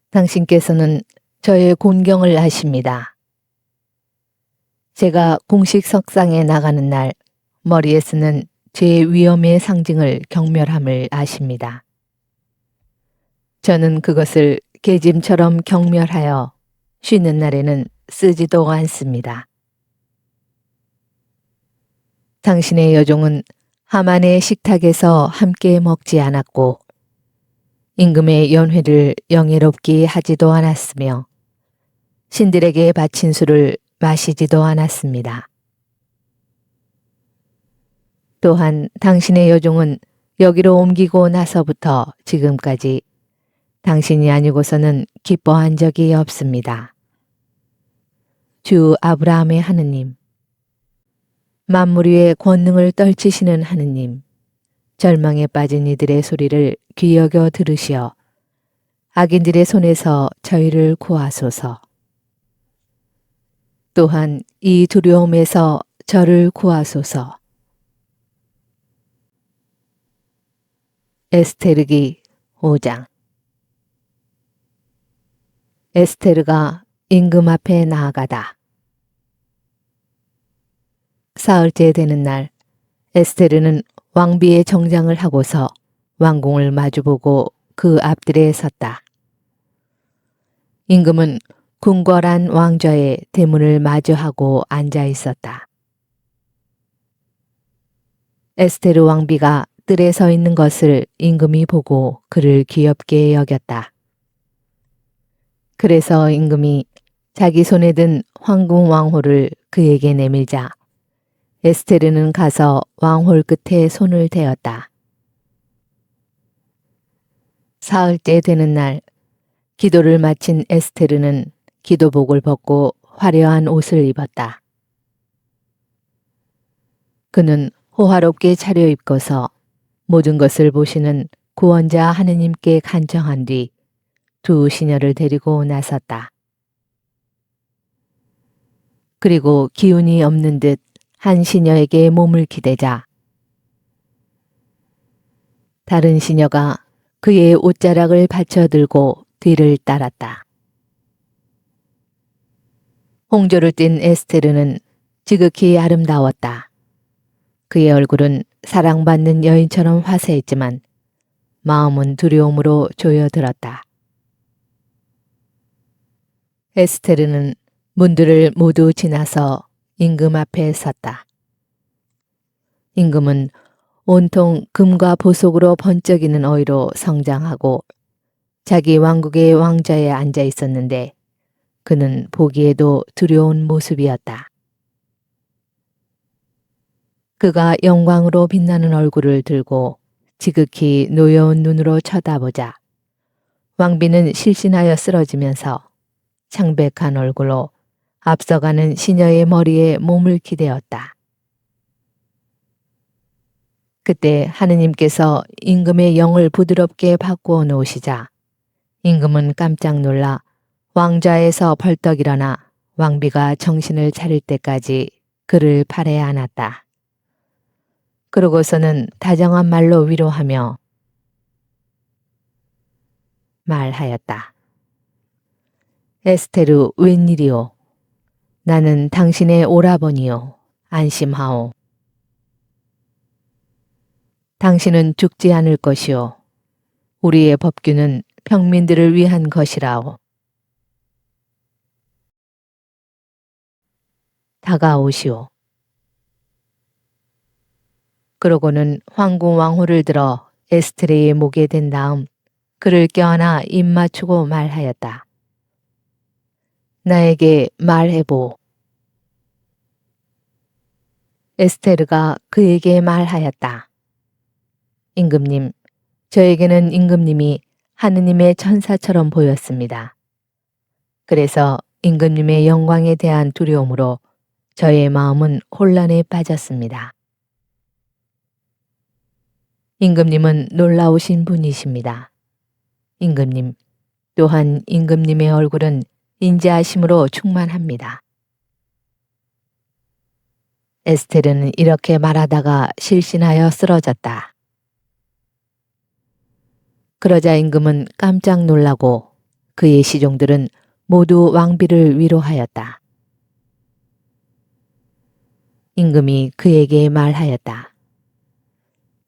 당신께서는 저의 곤경을 아십니다. 제가 공식 석상에 나가는 날 머리에 쓰는 제 위엄의 상징을 경멸함을 아십니다. 저는 그것을 계짐처럼 경멸하여 쉬는 날에는 쓰지도 않습니다. 당신의 여종은 하만의 식탁에서 함께 먹지 않았고 임금의 연회를 영예롭게 하지도 않았으며 신들에게 바친 술을 마시지도 않았습니다. 또한 당신의 여종은 여기로 옮기고 나서부터 지금까지 당신이 아니고서는 기뻐한 적이 없습니다. 주 아브라함의 하느님, 만물 위의 권능을 떨치시는 하느님, 절망에 빠진 이들의 소리를 귀 여겨 들으시어 악인들의 손에서 저희를 구하소서. 또한 이 두려움에서 저를 구하소서. 에스테르기 5장. 에스테르가 임금 앞에 나아가다. 사흘째 되는 날 에스테르는 왕비의 정장을 하고서 왕궁을 마주보고 그 앞들에 섰다. 임금은 궁궐한 왕좌에 대문을 마주하고 앉아 있었다. 에스테르 왕비가 뜰에 서 있는 것을 임금이 보고 그를 귀엽게 여겼다. 그래서 임금이 자기 손에 든 황궁 왕호를 그에게 내밀자 에스테르는 가서 왕홀 끝에 손을 대었다. 사흘째 되는 날 기도를 마친 에스테르는 기도복을 벗고 화려한 옷을 입었다. 그는 호화롭게 차려입고서 모든 것을 보시는 구원자 하느님께 간청한 뒤 두 시녀를 데리고 나섰다. 그리고 기운이 없는 듯 한 시녀에게 몸을 기대자 다른 시녀가 그의 옷자락을 받쳐들고 뒤를 따랐다. 홍조를 띤 에스테르는 지극히 아름다웠다. 그의 얼굴은 사랑받는 여인처럼 화사했지만 마음은 두려움으로 조여들었다. 에스테르는 문들을 모두 지나서 임금 앞에 섰다. 임금은 온통 금과 보석으로 번쩍이는 어이로 성장하고 자기 왕국의 왕좌에 앉아 있었는데 그는 보기에도 두려운 모습이었다. 그가 영광으로 빛나는 얼굴을 들고 지극히 노여운 눈으로 쳐다보자 왕비는 실신하여 쓰러지면서 창백한 얼굴로 앞서가는 시녀의 머리에 몸을 기대었다. 그때 하느님께서 임금의 영을 부드럽게 바꾸어 놓으시자 임금은 깜짝 놀라 왕좌에서 벌떡 일어나 왕비가 정신을 차릴 때까지 그를 팔에 안았다. 그러고서는 다정한 말로 위로하며 말하였다. 에스테르 웬일이오? 나는 당신의 오라버니요. 안심하오. 당신은 죽지 않을 것이오. 우리의 법규는 평민들을 위한 것이라오. 다가오시오. 그러고는 황궁 왕호를 들어 에스테르의 목에 댄 다음 그를 껴안아 입 맞추고 말하였다. 나에게 말해보. 에스테르가 그에게 말하였다. 임금님, 저에게는 임금님이 하느님의 천사처럼 보였습니다. 그래서 임금님의 영광에 대한 두려움으로 저의 마음은 혼란에 빠졌습니다. 임금님은 놀라우신 분이십니다. 임금님, 또한 임금님의 얼굴은 인자하심으로 충만합니다. 에스테르는 이렇게 말하다가 실신하여 쓰러졌다. 그러자 임금은 깜짝 놀라고 그의 시종들은 모두 왕비를 위로하였다. 임금이 그에게 말하였다.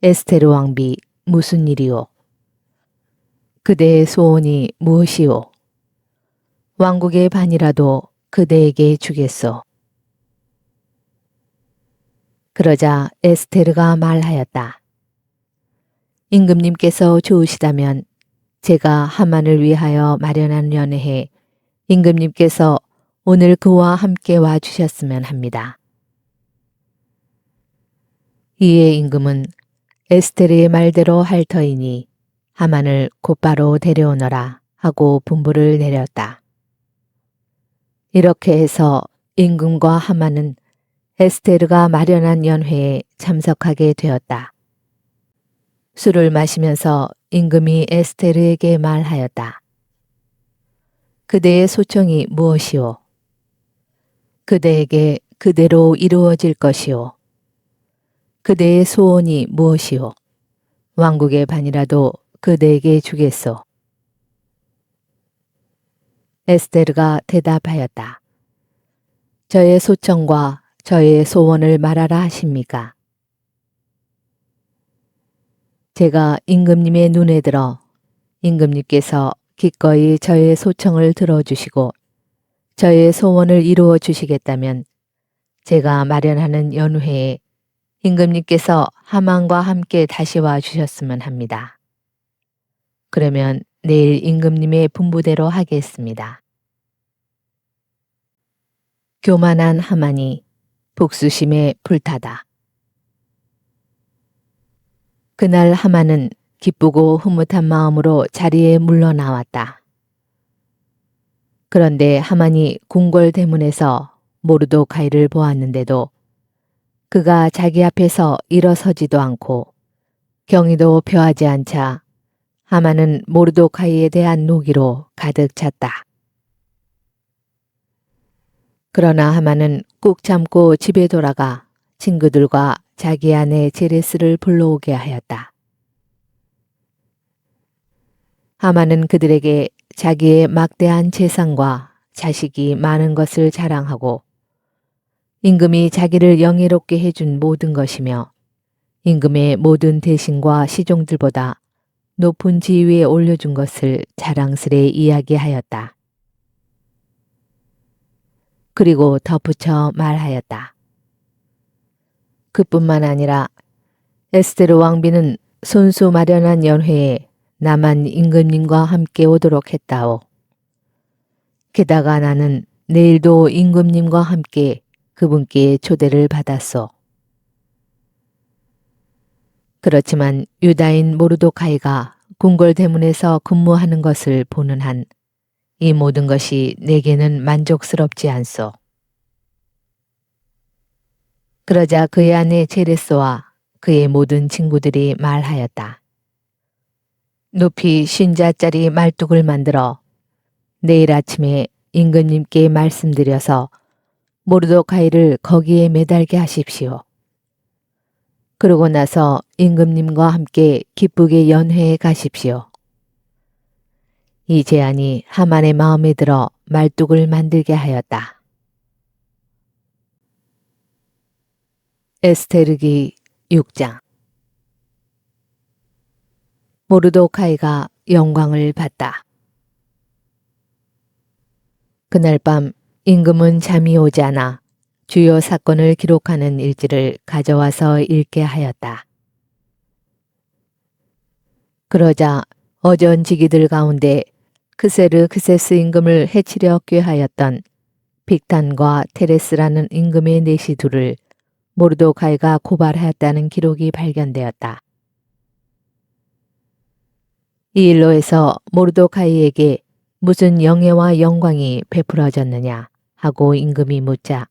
에스테르 왕비, 무슨 일이오? 그대의 소원이 무엇이오? 왕국의 반이라도 그대에게 주겠소. 그러자 에스테르가 말하였다. 임금님께서 좋으시다면 제가 하만을 위하여 마련한 연회에 임금님께서 오늘 그와 함께 와주셨으면 합니다. 이에 임금은 에스테르의 말대로 할 터이니 하만을 곧바로 데려오너라 하고 분부를 내렸다. 이렇게 해서 임금과 하만은 에스테르가 마련한 연회에 참석하게 되었다. 술을 마시면서 임금이 에스테르에게 말하였다. 그대의 소청이 무엇이오? 그대에게 그대로 이루어질 것이오. 그대의 소원이 무엇이오? 왕국의 반이라도 그대에게 주겠소. 에스테르가 대답하였다. 저의 소청과 저의 소원을 말하라 하십니까? 제가 임금님의 눈에 들어 임금님께서 기꺼이 저의 소청을 들어주시고 저의 소원을 이루어 주시겠다면 제가 마련하는 연회에 임금님께서 하만과 함께 다시 와 주셨으면 합니다. 그러면 내일 임금님의 분부대로 하겠습니다. 교만한 하만이 복수심에 불타다. 그날 하만은 기쁘고 흐뭇한 마음으로 자리에 물러나왔다. 그런데 하만이 궁궐 대문에서 모르도카이를 보았는데도 그가 자기 앞에서 일어서지도 않고 경의도 표하지 않자 하만은 모르도카이에 대한 노기로 가득 찼다. 그러나 하만은 꾹 참고 집에 돌아가 친구들과 자기 아내 제레스를 불러오게 하였다. 하만은 그들에게 자기의 막대한 재산과 자식이 많은 것을 자랑하고 임금이 자기를 영예롭게 해준 모든 것이며 임금의 모든 대신과 시종들보다 높은 지위에 올려준 것을 자랑스레 이야기하였다. 그리고 덧붙여 말하였다. 그뿐만 아니라 에스테르 왕비는 손수 마련한 연회에 나만 임금님과 함께 오도록 했다오. 게다가 나는 내일도 임금님과 함께 그분께 초대를 받았소. 그렇지만 유다인 모르도카이가 궁궐 대문에서 근무하는 것을 보는 한 이 모든 것이 내게는 만족스럽지 않소. 그러자 그의 아내 제레스와 그의 모든 친구들이 말하였다. 높이 50자짜리 말뚝을 만들어 내일 아침에 임금님께 말씀드려서 모르도카이를 거기에 매달게 하십시오. 그러고 나서 임금님과 함께 기쁘게 연회에 가십시오. 이 제안이 하만의 마음에 들어 말뚝을 만들게 하였다. 에스테르기 6장. 모르도카이가 영광을 받다. 그날 밤 임금은 잠이 오지 않아 주요 사건을 기록하는 일지를 가져와서 읽게 하였다. 그러자 어전지기들 가운데 크세르크세스 임금을 해치려 꾀하였던 빅탄과 테레스라는 임금의 내시 둘을 모르도카이가 고발하였다는 기록이 발견되었다. 이 일로 해서 모르도카이에게 무슨 영예와 영광이 베풀어졌느냐 하고 임금이 묻자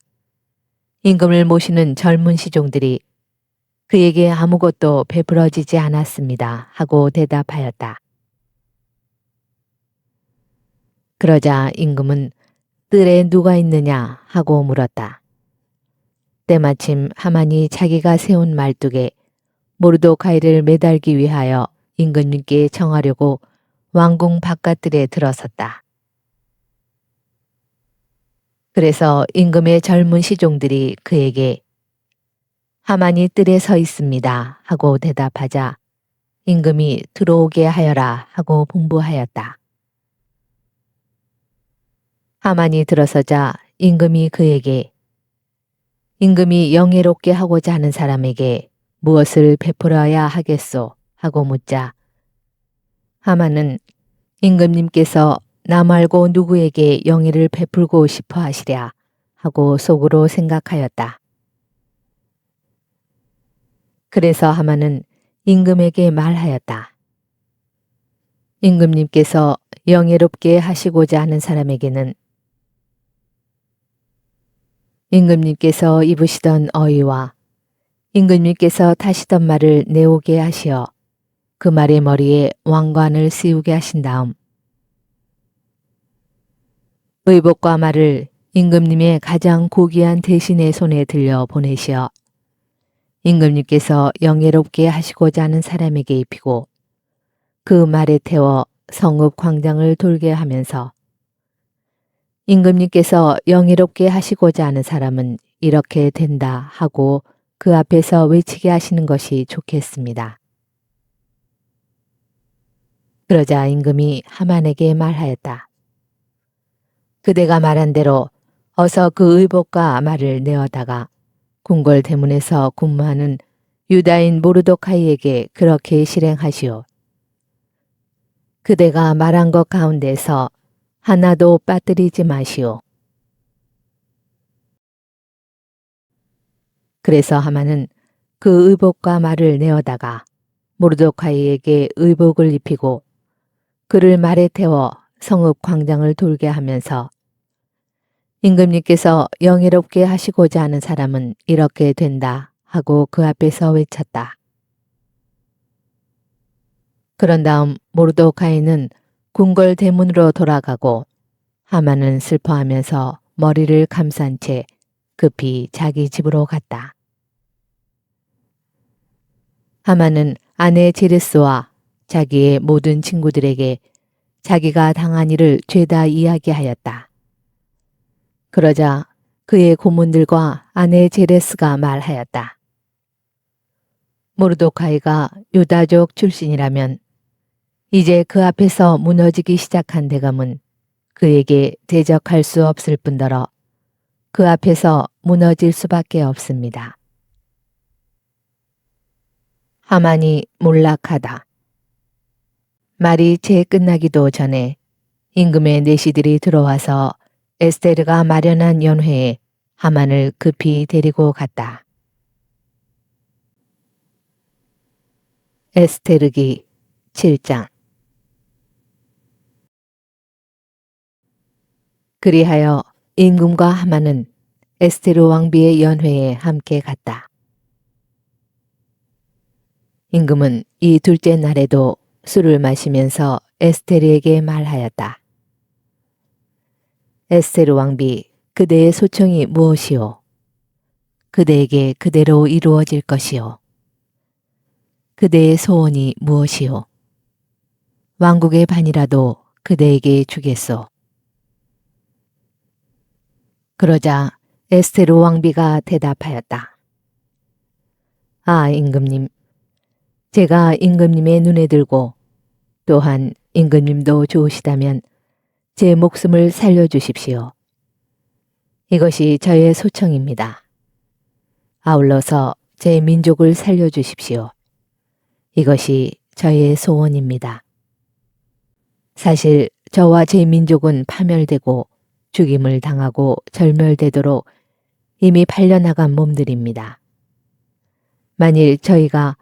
임금을 모시는 젊은 시종들이 그에게 아무것도 베풀어지지 않았습니다 하고 대답하였다. 그러자 임금은 뜰에 누가 있느냐 하고 물었다. 때마침 하만이 자기가 세운 말뚝에 모르도카이를 매달기 위하여 임금님께 청하려고 왕궁 바깥들에 들어섰다. 그래서 임금의 젊은 시종들이 그에게 하만이 뜰에 서 있습니다 하고 대답하자 임금이 들어오게 하여라 하고 분부하였다. 하만이 들어서자 임금이 그에게 임금이 영예롭게 하고자 하는 사람에게 무엇을 베풀어야 하겠소 하고 묻자 하만은 임금님께서 나 말고 누구에게 영예를 베풀고 싶어 하시랴 하고 속으로 생각하였다. 그래서 하만은 임금에게 말하였다. 임금님께서 영예롭게 하시고자 하는 사람에게는 임금님께서 입으시던 어위와 임금님께서 타시던 말을 내오게 하시어 그 말의 머리에 왕관을 씌우게 하신 다음 의복과 말을 임금님의 가장 고귀한 대신의 손에 들려 보내시어 임금님께서 영예롭게 하시고자 하는 사람에게 입히고 그 말에 태워 성읍 광장을 돌게 하면서 임금님께서 영예롭게 하시고자 하는 사람은 이렇게 된다 하고 그 앞에서 외치게 하시는 것이 좋겠습니다. 그러자 임금이 하만에게 말하였다. 그대가 말한 대로 어서 그 의복과 말을 내어다가 궁궐 대문에서 근무하는 유다인 모르도카이에게 그렇게 실행하시오. 그대가 말한 것 가운데서 하나도 빠뜨리지 마시오. 그래서 하만은 그 의복과 말을 내어다가 모르도카이에게 의복을 입히고 그를 말에 태워 성읍 광장을 돌게 하면서 임금님께서 영예롭게 하시고자 하는 사람은 이렇게 된다 하고 그 앞에서 외쳤다. 그런 다음 모르도카이는 궁궐 대문으로 돌아가고 하만은 슬퍼하면서 머리를 감싼 채 급히 자기 집으로 갔다. 하만은 아내 제레스와 자기의 모든 친구들에게 자기가 당한 일을 죄다 이야기하였다. 그러자 그의 고문들과 아내 제레스가 말하였다. 모르도카이가 유다족 출신이라면 이제 그 앞에서 무너지기 시작한 대감은 그에게 대적할 수 없을 뿐더러 그 앞에서 무너질 수밖에 없습니다. 하만이 몰락하다. 말이 채 끝나기도 전에 임금의 내시들이 들어와서 에스테르가 마련한 연회에 하만을 급히 데리고 갔다. 에스테르기 7장. 그리하여 임금과 하만은 에스테르 왕비의 연회에 함께 갔다. 임금은 이 둘째 날에도 술을 마시면서 에스테르에게 말하였다. 에스테르 왕비, 그대의 소청이 무엇이오? 그대에게 그대로 이루어질 것이오. 그대의 소원이 무엇이오? 왕국의 반이라도 그대에게 주겠소. 그러자 에스테르 왕비가 대답하였다. 아, 임금님. 제가 임금님의 눈에 들고 또한 임금님도 좋으시다면 제 목숨을 살려주십시오. 이것이 저의 소청입니다. 아울러서 제 민족을 살려주십시오. 이것이 저의 소원입니다. 사실 저와 제 민족은 파멸되고 죽임을 당하고 절멸되도록 이미 팔려나간 몸들입니다. 만일 저희가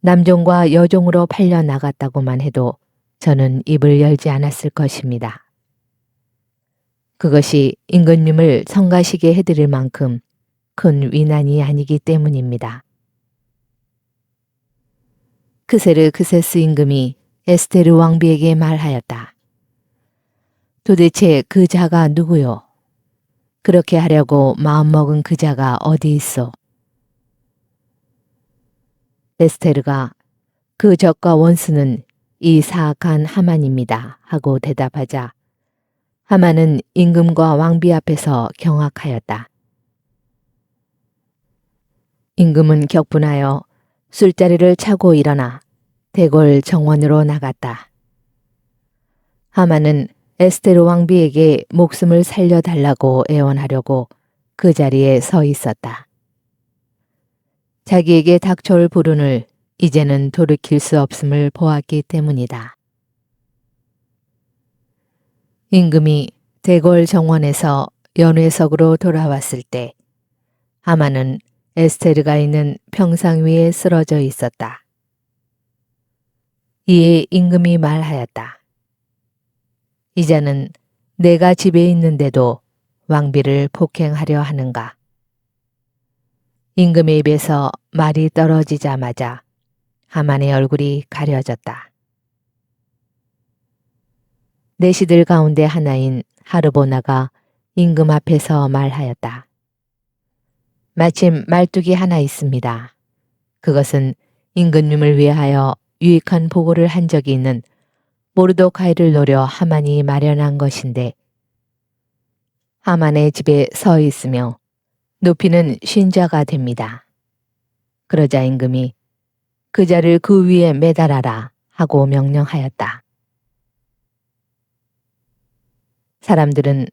남종과 여종으로 팔려나갔다고만 해도 저는 입을 열지 않았을 것입니다. 그것이 임금님을 성가시게 해드릴 만큼 큰 위난이 아니기 때문입니다. 크세르 크세스 임금이 에스테르 왕비에게 말하였다. 도대체 그 자가 누구요? 그렇게 하려고 마음먹은 그 자가 어디 있어? 에스테르가 그 적과 원수는 이 사악한 하만입니다 하고 대답하자 하만은 임금과 왕비 앞에서 경악하였다. 임금은 격분하여 술자리를 차고 일어나 대궐 정원으로 나갔다. 하만은 에스테르 왕비에게 목숨을 살려달라고 애원하려고 그 자리에 서 있었다. 자기에게 닥쳐올 불운을 이제는 돌이킬 수 없음을 보았기 때문이다. 임금이 대궐 정원에서 연회석으로 돌아왔을 때 하만은 에스테르가 있는 평상 위에 쓰러져 있었다. 이에 임금이 말하였다. 이자는 내가 집에 있는데도 왕비를 폭행하려 하는가? 임금의 입에서 말이 떨어지자마자 하만의 얼굴이 가려졌다. 내시들 가운데 하나인 하르보나가 임금 앞에서 말하였다. 마침 말뚝이 하나 있습니다. 그것은 임금님을 위하여 유익한 보고를 한 적이 있는 모르도카이를 노려 하만이 마련한 것인데 하만의 집에 서 있으며 높이는 신자가 됩니다. 그러자 임금이 그 자를 그 위에 매달아라 하고 명령하였다. 사람들은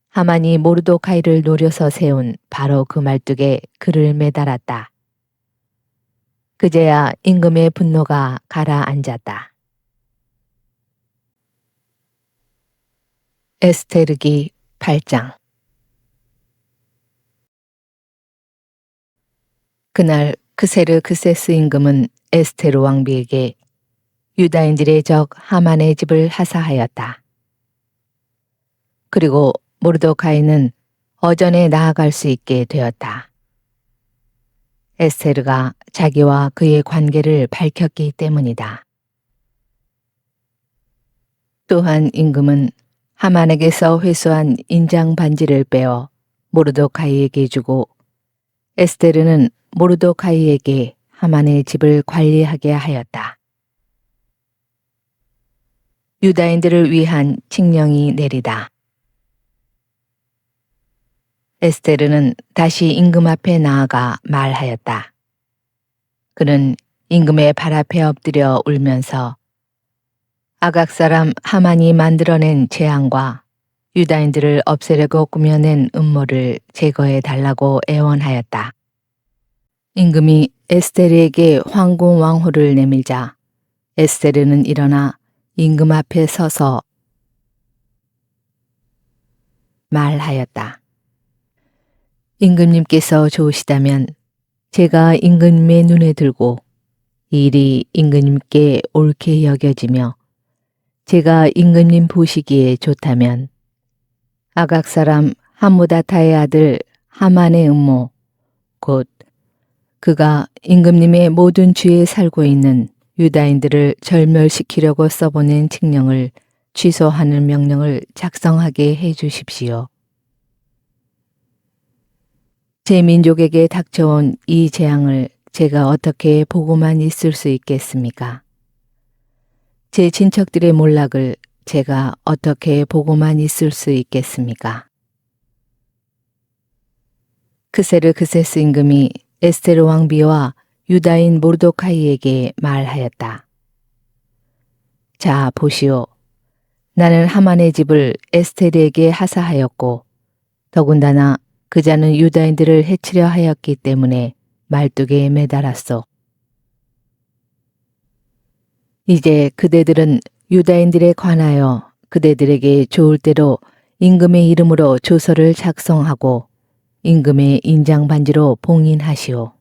하만이 모르도카이를 노려서 세운 바로 그 말뚝에 그를 매달았다. 그제야 임금의 분노가 가라앉았다. 에스테르기 8장. 그날 크세르 크세스 임금은 에스테르 왕비에게 유다인들의 적 하만의 집을 하사하였다. 그리고 모르도카이는 어전에 나아갈 수 있게 되었다. 에스테르가 자기와 그의 관계를 밝혔기 때문이다. 또한 임금은 하만에게서 회수한 인장 반지를 빼어 모르도카이에게 주고 에스테르는 모르도카이에게 하만의 집을 관리하게 하였다. 유다인들을 위한 칙령이 내리다. 에스테르는 다시 임금 앞에 나아가 말하였다. 그는 임금의 발 앞에 엎드려 울면서 아각 사람 하만이 만들어낸 재앙과 유다인들을 없애려고 꾸며낸 음모를 제거해 달라고 애원하였다. 임금이 에스테르에게 황궁 왕호를 내밀자 에스테르는 일어나 임금 앞에 서서 말하였다. 임금님께서 좋으시다면 제가 임금님의 눈에 들고 이 일이 임금님께 옳게 여겨지며 제가 임금님 보시기에 좋다면 아각 사람 함무다타의 아들 하만의 음모 곧 그가 임금님의 모든 주에 살고 있는 유다인들을 절멸시키려고 써보낸 칙령을 취소하는 명령을 작성하게 해 주십시오. 제 민족에게 닥쳐온 이 재앙을 제가 어떻게 보고만 있을 수 있겠습니까? 제 친척들의 몰락을 제가 어떻게 보고만 있을 수 있겠습니까? 크세르크세스 임금이 에스테르 왕비와 유다인 모르도카이에게 말하였다. 자, 보시오. 나는 하만의 집을 에스테르에게 하사하였고 더군다나 그자는 유다인들을 해치려 하였기 때문에 말뚝에 매달았소. 이제 그대들은 유다인들에 관하여 그대들에게 좋을 대로 임금의 이름으로 조서를 작성하고 임금의 인장 반지로 봉인하시오.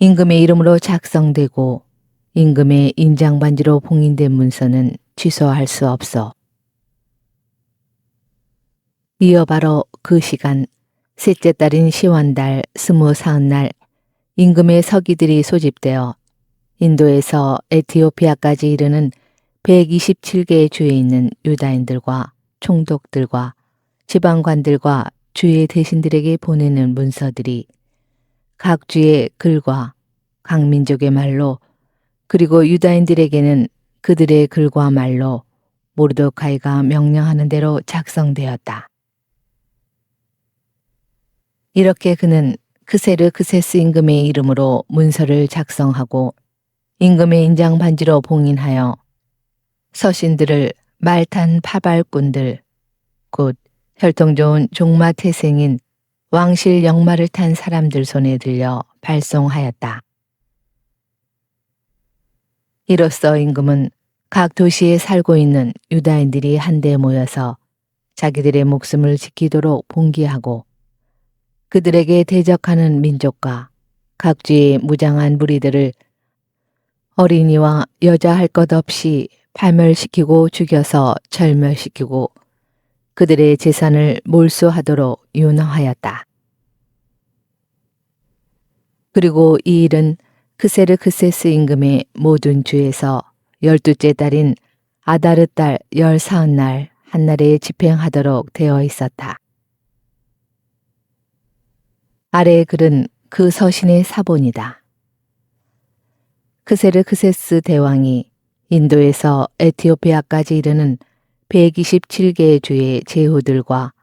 임금의 이름으로 작성되고 임금의 인장 반지로 봉인된 문서는 취소할 수 없어. 이어 바로 그 시간 셋째 달인 시완달 24날 임금의 서기들이 소집되어 인도에서 에티오피아까지 이르는 127개의 주에 있는 유다인들과 총독들과 지방관들과 주의 대신들에게 보내는 문서들이 각 주의 글과 각 민족의 말로 그리고 유다인들에게는 그들의 글과 말로 모르도카이가 명령하는 대로 작성되었다. 이렇게 그는 크세르크세스 임금의 이름으로 문서를 작성하고 임금의 인장 반지로 봉인하여 서신들을 말탄 파발꾼들 곧 혈통 좋은 종마 태생인 왕실 역마를 탄 사람들 손에 들려 발송하였다. 이로써 임금은 각 도시에 살고 있는 유다인들이 한데 모여서 자기들의 목숨을 지키도록 봉기하고 그들에게 대적하는 민족과 각주의 무장한 무리들을 어린이와 여자 할 것 없이 파멸시키고 죽여서 절멸시키고 그들의 재산을 몰수하도록 윤허하였다. 그리고 이 일은 크세르크세스 임금의 모든 주에서 12째 달인 아다르 달 14날 한날에 집행하도록 되어 있었다. 아래의 글은 그 서신의 사본이다. 크세르크세스 대왕이 인도에서 에티오피아까지 이르는 127개의 주의 제후들과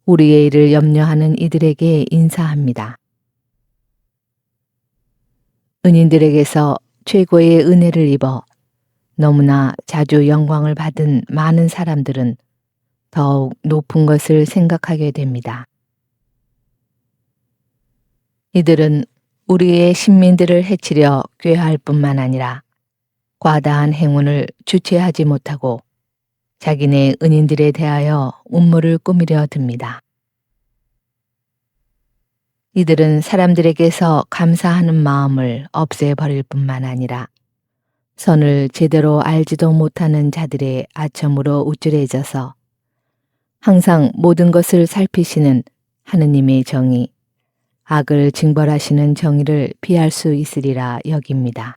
우리의 일을 염려하는 이들에게 인사합니다. 은인들에게서 최고의 은혜를 입어 너무나 자주 영광을 받은 많은 사람들은 더욱 높은 것을 생각하게 됩니다. 이들은 우리의 신민들을 해치려 꾀할 뿐만 아니라 과다한 행운을 주체하지 못하고 자기네 은인들에 대하여 음모를 꾸미려 듭니다. 이들은 사람들에게서 감사하는 마음을 없애버릴 뿐만 아니라 선을 제대로 알지도 못하는 자들의 아첨으로 우쭐해져서 항상 모든 것을 살피시는 하느님의 정의, 악을 징벌하시는 정의를 피할 수 있으리라 여깁니다.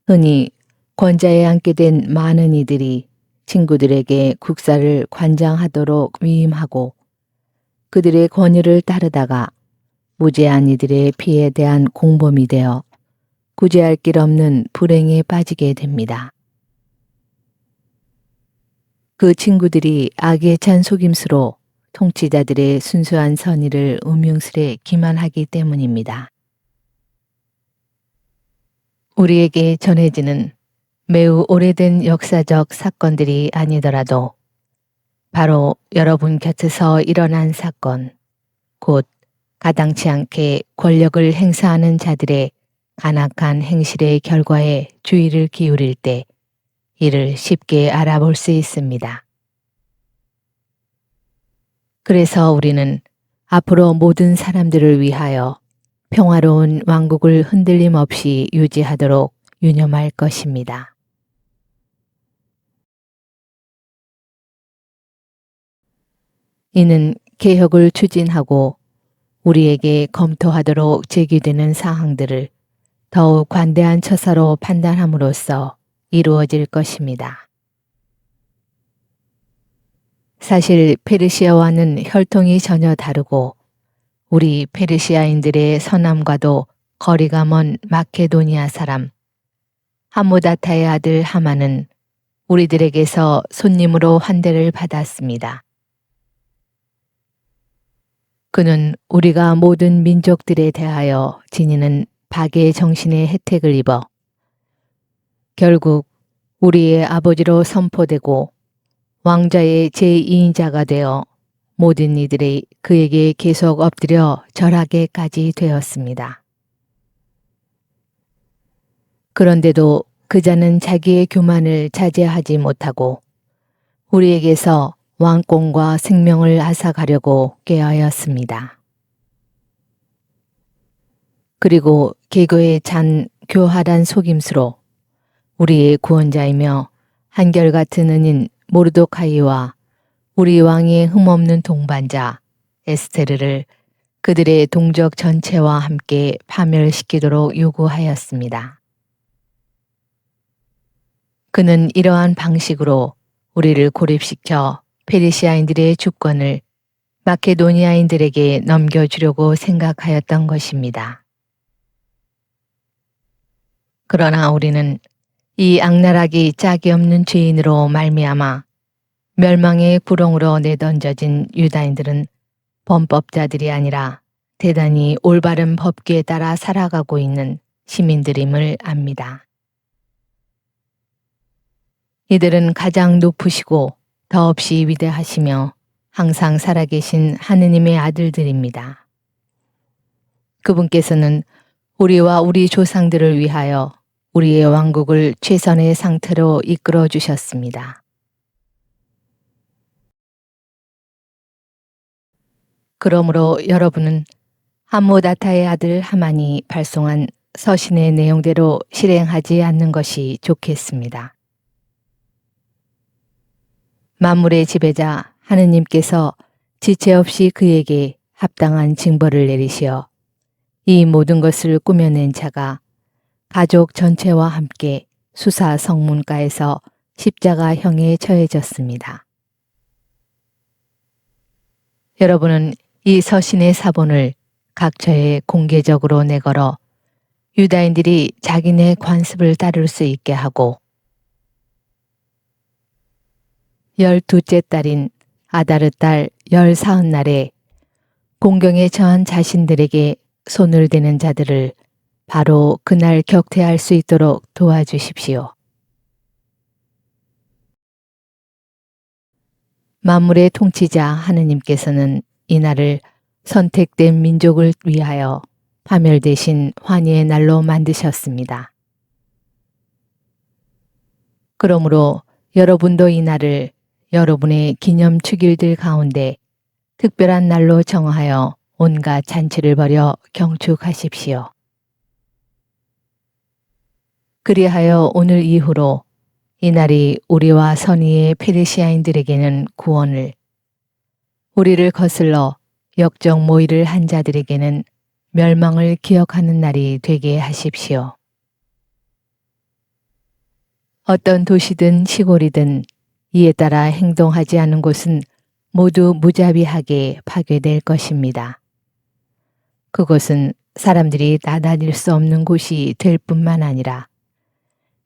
흔히 권자에 앉게 된 많은 이들이 친구들에게 국사를 관장하도록 위임하고 그들의 권유를 따르다가 무죄한 이들의 피에 대한 공범이 되어 구제할 길 없는 불행에 빠지게 됩니다. 그 친구들이 악에 찬 속임수로 통치자들의 순수한 선의를 음흉스레 기만하기 때문입니다. 우리에게 전해지는 매우 오래된 역사적 사건들이 아니더라도 바로 여러분 곁에서 일어난 사건, 곧 가당치 않게 권력을 행사하는 자들의 간악한 행실의 결과에 주의를 기울일 때 이를 쉽게 알아볼 수 있습니다. 그래서 우리는 앞으로 모든 사람들을 위하여 평화로운 왕국을 흔들림 없이 유지하도록 유념할 것입니다. 이는 개혁을 추진하고 우리에게 검토하도록 제기되는 사항들을 더욱 관대한 처사로 판단함으로써 이루어질 것입니다. 사실 페르시아와는 혈통이 전혀 다르고 우리 페르시아인들의 선함과도 거리가 먼 마케도니아 사람 함무다타의 아들 하만은 우리들에게서 손님으로 환대를 받았습니다. 그는 우리가 모든 민족들에 대하여 지니는 박의 정신의 혜택을 입어 결국 우리의 아버지로 선포되고 왕자의 제2인자가 되어 모든 이들이 그에게 계속 엎드려 절하게까지 되었습니다. 그런데도 그자는 자기의 교만을 자제하지 못하고 우리에게서 왕권과 생명을 앗아가려고 꾀하였습니다. 그리고 개그에 찬 교활한 속임수로 우리의 구원자이며 한결같은 은인 모르도카이와 우리 왕의 흠없는 동반자 에스테르를 그들의 동족 전체와 함께 파멸시키도록 요구하였습니다. 그는 이러한 방식으로 우리를 고립시켜 페르시아인들의 주권을 마케도니아인들에게 넘겨주려고 생각하였던 것입니다. 그러나 우리는 이 악랄하기 짝이 없는 죄인으로 말미암아 멸망의 구렁으로 내던져진 유다인들은 범법자들이 아니라 대단히 올바른 법규에 따라 살아가고 있는 시민들임을 압니다. 이들은 가장 높으시고 더없이 위대하시며 항상 살아계신 하느님의 아들들입니다. 그분께서는 우리와 우리 조상들을 위하여 우리의 왕국을 최선의 상태로 이끌어 주셨습니다. 그러므로 여러분은 함무다타의 아들 하만이 발송한 서신의 내용대로 실행하지 않는 것이 좋겠습니다. 만물의 지배자 하느님께서 지체 없이 그에게 합당한 징벌을 내리시어 이 모든 것을 꾸며낸 자가 가족 전체와 함께 수사 성문가에서 십자가형에 처해졌습니다. 여러분은 이 서신의 사본을 각처에 공개적으로 내걸어 유다인들이 자기네 관습을 따를 수 있게 하고 12째 달인 아다르 달 14날 공경에 처한 자신들에게 손을 대는 자들을 바로 그날 격퇴할 수 있도록 도와주십시오. 만물의 통치자 하느님께서는 이날을 선택된 민족을 위하여 파멸되신 환희의 날로 만드셨습니다. 그러므로 여러분도 이날을 여러분의 기념 축일들 가운데 특별한 날로 정하여 온갖 잔치를 벌여 경축하십시오. 그리하여 오늘 이후로 이날이 우리와 선의의 페르시아인들에게는 구원을, 우리를 거슬러 역적 모의를 한 자들에게는 멸망을 기억하는 날이 되게 하십시오. 어떤 도시든 시골이든 이에 따라 행동하지 않은 곳은 모두 무자비하게 파괴될 것입니다. 그곳은 사람들이 나다닐 수 없는 곳이 될 뿐만 아니라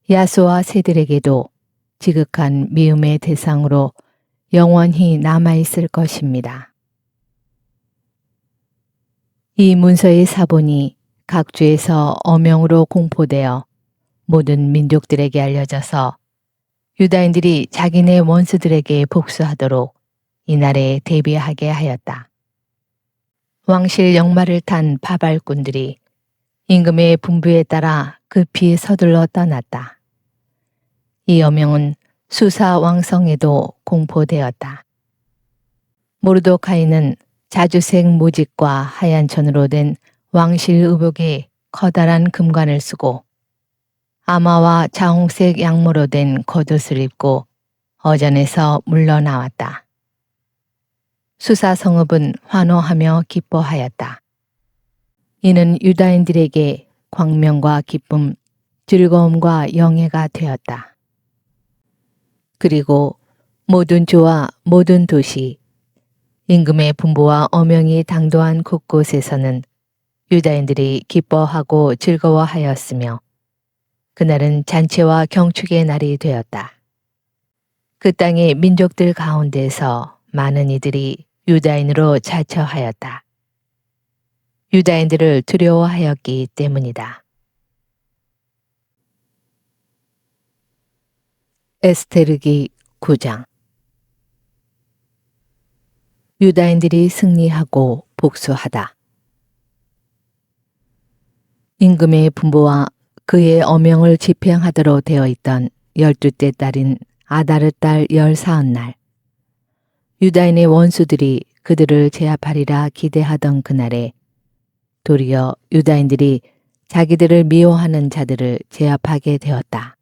야소와 새들에게도 지극한 미움의 대상으로 영원히 남아있을 것입니다. 이 문서의 사본이 각 주에서 어명으로 공포되어 모든 민족들에게 알려져서 유다인들이 자기네 원수들에게 복수하도록 이날에 대비하게 하였다. 왕실 역마를 탄 바발꾼들이 임금의 분부에 따라 급히 서둘러 떠났다. 이 어명은 수사 왕성에도 공포되었다. 모르도카이는 자주색 모직과 하얀 천으로 된 왕실 의복에 커다란 금관을 쓰고 아마와 자홍색 양모로 된 겉옷을 입고 어전에서 물러나왔다. 수사 성읍은 환호하며 기뻐하였다. 이는 유다인들에게 광명과 기쁨, 즐거움과 영예가 되었다. 그리고 모든 주와 모든 도시, 임금의 분부와 어명이 당도한 곳곳에서는 유다인들이 기뻐하고 즐거워하였으며 그날은 잔치와 경축의 날이 되었다. 그 땅의 민족들 가운데서 많은 이들이 유다인으로 자처하였다. 유다인들을 두려워하였기 때문이다. 에스테르기 9장. 유다인들이 승리하고 복수하다. 임금의 분부와 그의 어명을 집행하도록 되어 있던 12째 달인 아다르 달 14날, 유다인의 원수들이 그들을 제압하리라 기대하던 그날에 도리어 유다인들이 자기들을 미워하는 자들을 제압하게 되었다.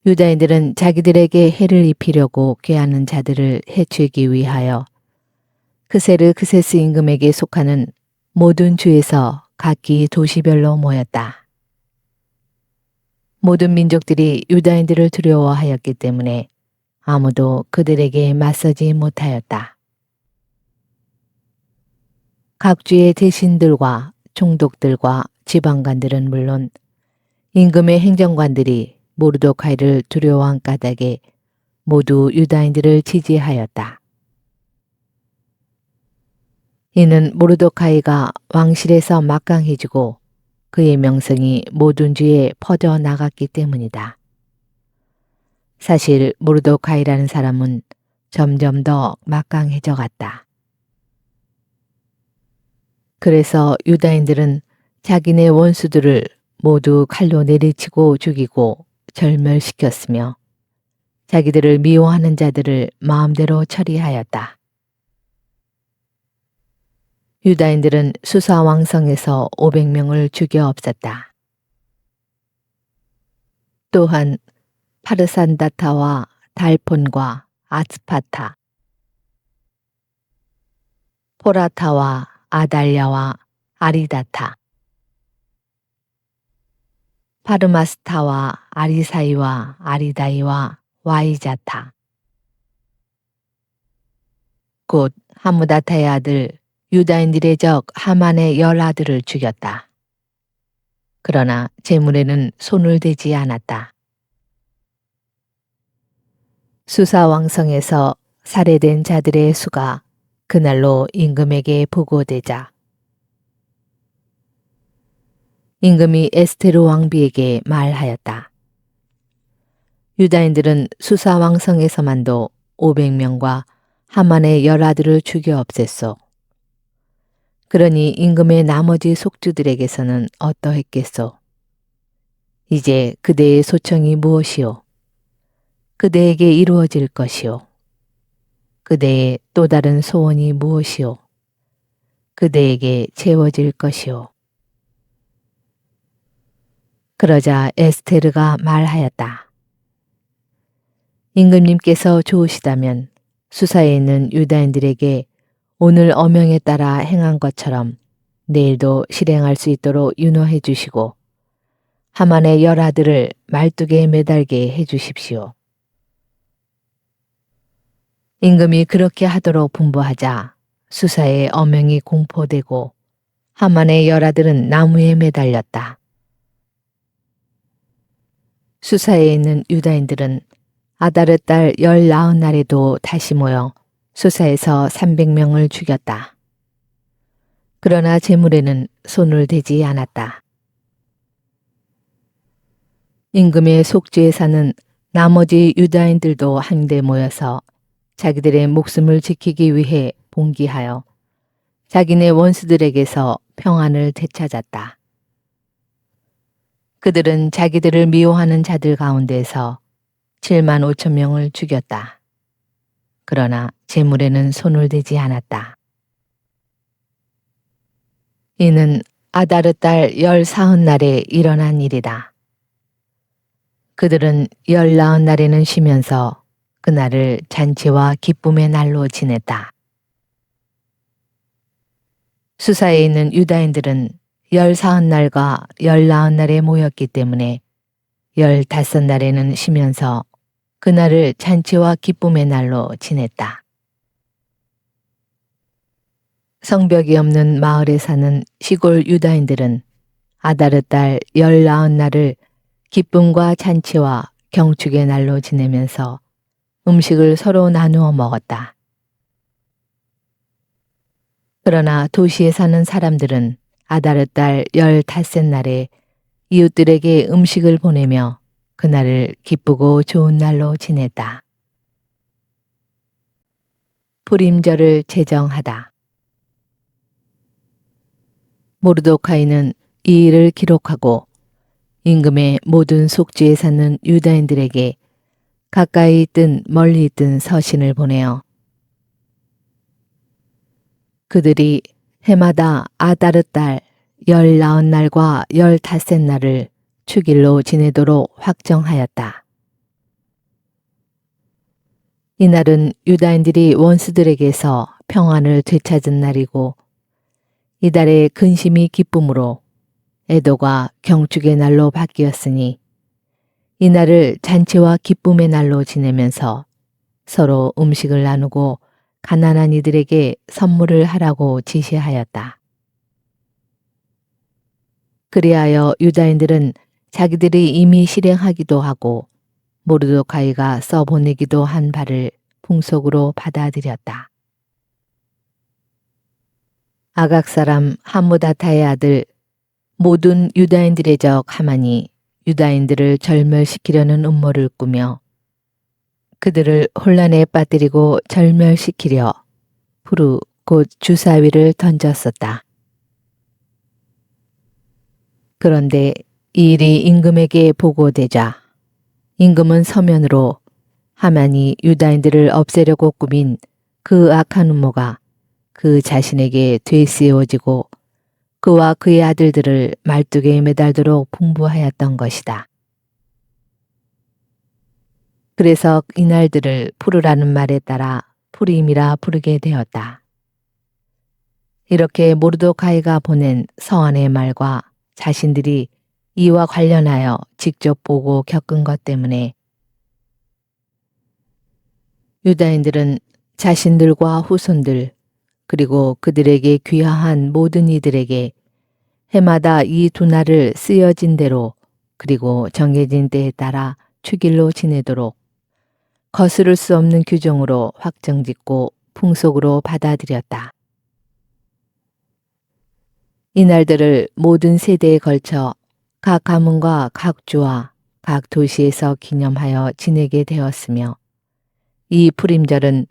유다인들은 자기들에게 해를 입히려고 꾀하는 자들을 해치기 위하여 크세르 임금에게 속하는 모든 주에서 각기 도시별로 모였다. 모든 민족들이 유다인들을 두려워하였기 때문에 아무도 그들에게 맞서지 못하였다. 각 주의 대신들과 총독들과 지방관들은 물론 임금의 행정관들이 모르도카이를 두려워한 까닭에 모두 유다인들을 지지하였다. 이는 모르도카이가 왕실에서 막강해지고 그의 명성이 모든 주에 퍼져 나갔기 때문이다. 사실 모르도카이라는 사람은 점점 더 막강해져 갔다. 그래서 유다인들은 자기네 원수들을 모두 칼로 내리치고 죽이고 절멸시켰으며 자기들을 미워하는 자들을 마음대로 처리하였다. 유다인들은 수사왕성에서 500명을 죽여 없었다. 또한 파르산다타와 달폰과 아스파타, 포라타와 아달랴와 아리다타, 파르마스타와 아리사이와 아리다이와 와이자타, 곧 하무다타의 아들 유다인들의 적 하만의 10아들을 죽였다. 그러나 제물에는 손을 대지 않았다. 수사왕성에서 살해된 자들의 수가 그날로 임금에게 보고되자 임금이 에스테르 왕비에게 말하였다. 유다인들은 수사왕성에서만도 500명과 하만의 10아들을 죽여 없앴소. 그러니 임금의 나머지 속주들에게서는 어떠했겠소? 이제 그대의 소청이 무엇이오? 그대에게 이루어질 것이오. 그대의 또 다른 소원이 무엇이오? 그대에게 채워질 것이오. 그러자 에스테르가 말하였다. 임금님께서 좋으시다면 수사에 있는 유다인들에게 오늘 어명에 따라 행한 것처럼 내일도 실행할 수 있도록 윤호해 주시고 하만의 열아들을 말뚝에 매달게 해 주십시오. 임금이 그렇게 하도록 분부하자 수사의 어명이 공포되고 하만의 열아들은 나무에 매달렸다. 수사에 있는 유다인들은 아다르 달 19날에도 다시 모여 수사에서 300명을 죽였다. 그러나 제물에는 손을 대지 않았다. 임금의 속죄에 사는 나머지 유다인들도 한데 모여서 자기들의 목숨을 지키기 위해 봉기하여 자기네 원수들에게서 평안을 되찾았다. 그들은 자기들을 미워하는 자들 가운데서 7만 5천 명을 죽였다. 그러나 제물에는 손을 대지 않았다. 이는 아다르 달 14날에 일어난 일이다. 그들은 19날에는 쉬면서 그날을 잔치와 기쁨의 날로 지냈다. 수사에 있는 유다인들은 14날과 19날에 모였기 때문에 15날에는 쉬면서 그날을 잔치와 기쁨의 날로 지냈다. 성벽이 없는 마을에 사는 시골 유다인들은 아다르 달 19날을 기쁨과 잔치와 경축의 날로 지내면서 음식을 서로 나누어 먹었다. 그러나 도시에 사는 사람들은 아다르 달 15날에 이웃들에게 음식을 보내며 그날을 기쁘고 좋은 날로 지냈다. 불임절을 제정하다. 모르도카이는 이 일을 기록하고 임금의 모든 속지에 사는 유다인들에게 가까이 있든 멀리 있든 서신을 보내어 그들이 해마다 아다르 달 19날과 15날을 축일로 지내도록 확정하였다. 이날은 유다인들이 원수들에게서 평안을 되찾은 날이고 이달의 근심이 기쁨으로 애도가 경축의 날로 바뀌었으니 이날을 잔치와 기쁨의 날로 지내면서 서로 음식을 나누고 가난한 이들에게 선물을 하라고 지시하였다. 그리하여 유다인들은 자기들이 이미 실행하기도 하고 모르도카이가 써보내기도 한 바를 풍속으로 받아들였다. 아각 사람 하무다타의 아들 모든 유다인들의 적 하만이 유다인들을 절멸시키려는 음모를 꾸며 그들을 혼란에 빠뜨리고 절멸시키려 푸르 곧 주사위를 던졌었다. 그런데 이 일이 임금에게 보고되자 임금은 서면으로 하만이 유다인들을 없애려고 꾸민 그 악한 음모가 그 자신에게 되씌워지고 그와 그의 아들들을 말뚝에 매달도록 분부하였던 것이다. 그래서 이날들을 푸르라는 말에 따라 푸림이라 부르게 되었다. 이렇게 모르도카이가 보낸 서한의 말과 자신들이 이와 관련하여 직접 보고 겪은 것 때문에 유다인들은 자신들과 후손들 그리고 그들에게 귀화한 모든 이들에게 해마다 이 두 날을 쓰여진 대로 그리고 정해진 때에 따라 축일로 지내도록 거스를 수 없는 규정으로 확정짓고 풍속으로 받아들였다. 이날들을 모든 세대에 걸쳐 각 가문과 각 주와 각 도시에서 기념하여 지내게 되었으며 이 푸림절은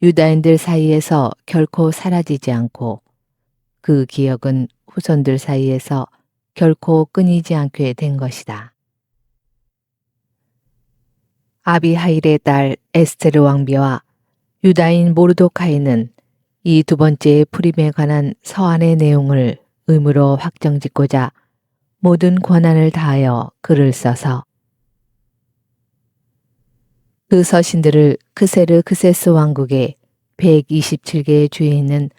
유다인들 사이에서 결코 사라지지 않고 그 기억은 후손들 사이에서 결코 끊이지 않게 된 것이다. 아비하일의 딸 에스테르 왕비와 유다인 모르도카이는 이 두 번째 푸림에 관한 서한의 내용을 의무로 확정짓고자 모든 권한을 다하여 글을 써서 그 서신들을 크세르크세스 왕국의 127개의 주에 있는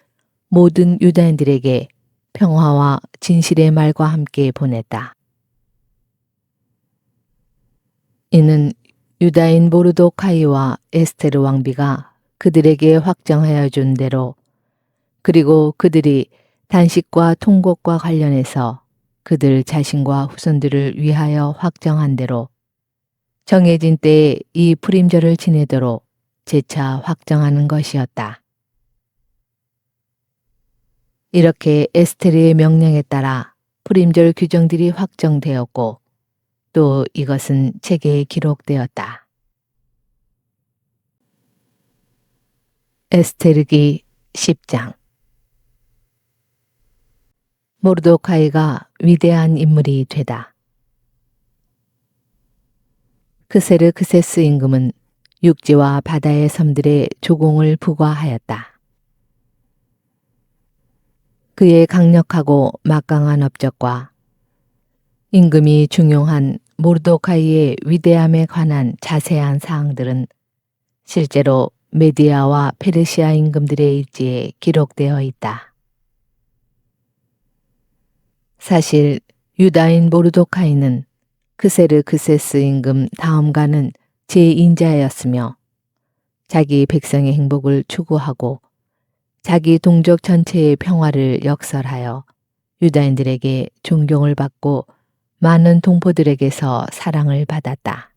모든 유다인들에게 평화와 진실의 말과 함께 보냈다. 이는 유다인 모르도카이와 에스테르 왕비가 그들에게 확정하여 준 대로, 그리고 그들이 단식과 통곡과 관련해서 그들 자신과 후손들을 위하여 확정한 대로 정해진 때에 이 푸림절을 지내도록 재차 확정하는 것이었다. 이렇게 에스테르의 명령에 따라 푸림절 규정들이 확정되었고, 또 이것은 책에 기록되었다. 에스테르기 10장. 모르도카이가 위대한 인물이 되다. 크세르크세스 임금은 육지와 바다의 섬들의 조공을 부과하였다. 그의 강력하고 막강한 업적과 임금이 중용한 모르도카이의 위대함에 관한 자세한 사항들은 실제로 메디아와 페르시아 임금들의 일지에 기록되어 있다. 사실 유다인 모르도카이는 크세르크세스 임금 다음가는 제2인자였으며 자기 백성의 행복을 추구하고 자기 동족 전체의 평화를 역설하여 유다인들에게 존경을 받고 많은 동포들에게서 사랑을 받았다.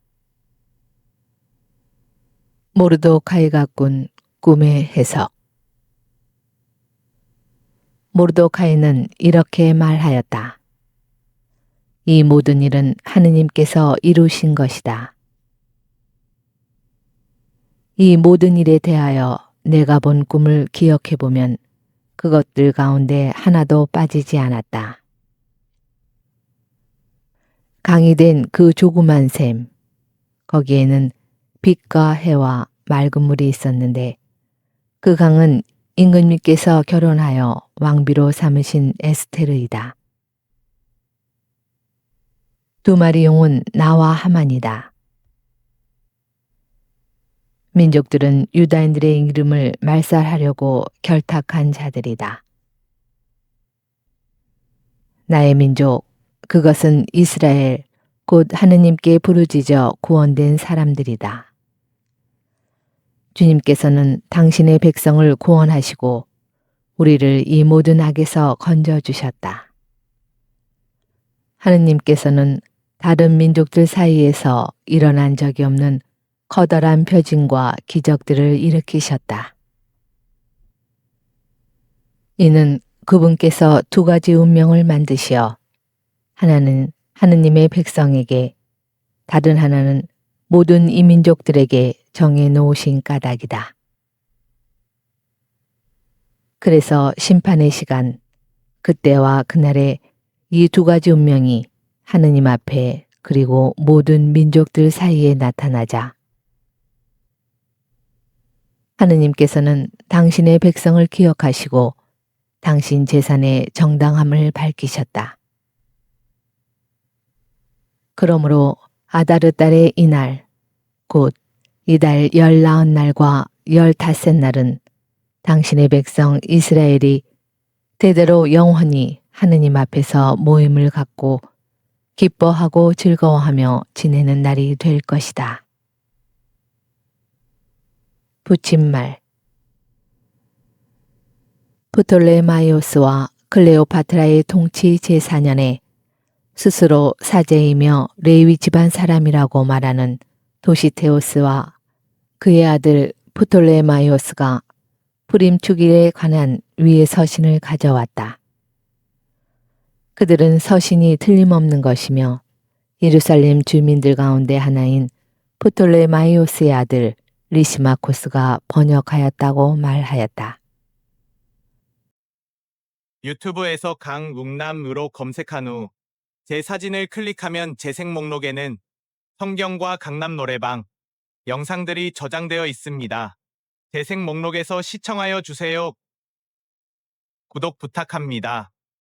모르도카이가 꾼 꿈의 해석. 모르도카이는 이렇게 말하였다. 이 모든 일은 하느님께서 이루신 것이다. 이 모든 일에 대하여 내가 본 꿈을 기억해 보면 그것들 가운데 하나도 빠지지 않았다. 강이 된 그 조그만 샘, 거기에는 빛과 해와 맑은 물이 있었는데 그 강은 임금님께서 결혼하여 왕비로 삼으신 에스테르이다. 두 마리 용은 나와 하만이다. 민족들은 유다인들의 이름을 말살하려고 결탁한 자들이다. 나의 민족, 그것은 이스라엘, 곧 하느님께 부르짖어 구원된 사람들이다. 주님께서는 당신의 백성을 구원하시고 우리를 이 모든 악에서 건져주셨다. 하느님께서는 다른 민족들 사이에서 일어난 적이 없는 커다란 표징과 기적들을 일으키셨다. 이는 그분께서 두 가지 운명을 만드시어 하나는 하느님의 백성에게, 다른 하나는 모든 이민족들에게 정해 놓으신 까닭이다. 그래서 심판의 시간, 그때와 그날에 이 두 가지 운명이 하느님 앞에 그리고 모든 민족들 사이에 나타나자 하느님께서는 당신의 백성을 기억하시고 당신 재산의 정당함을 밝히셨다. 그러므로 아다르 달의 이날, 곧 이달 19날과 15날은 당신의 백성 이스라엘이 대대로 영원히 하느님 앞에서 모임을 갖고 기뻐하고 즐거워하며 지내는 날이 될 것이다. 붙임말. 프톨레마이오스와 클레오파트라의 통치 제4년에 스스로 사제이며 레위 집안 사람이라고 말하는 도시테오스와 그의 아들 프톨레마이오스가 푸림 축일에 관한 위의 서신을 가져왔다. 그들은 서신이 틀림없는 것이며 예루살렘 주민들 가운데 하나인 프톨레마이오스의 아들 리시마코스가 번역하였다고 말하였다. 유튜브에서 강웅남으로 검색한 후 제 사진을 클릭하면 재생 목록에는 성경과 강남 노래방 영상들이 저장되어 있습니다. 재생 목록에서 시청하여 주세요. 구독 부탁합니다.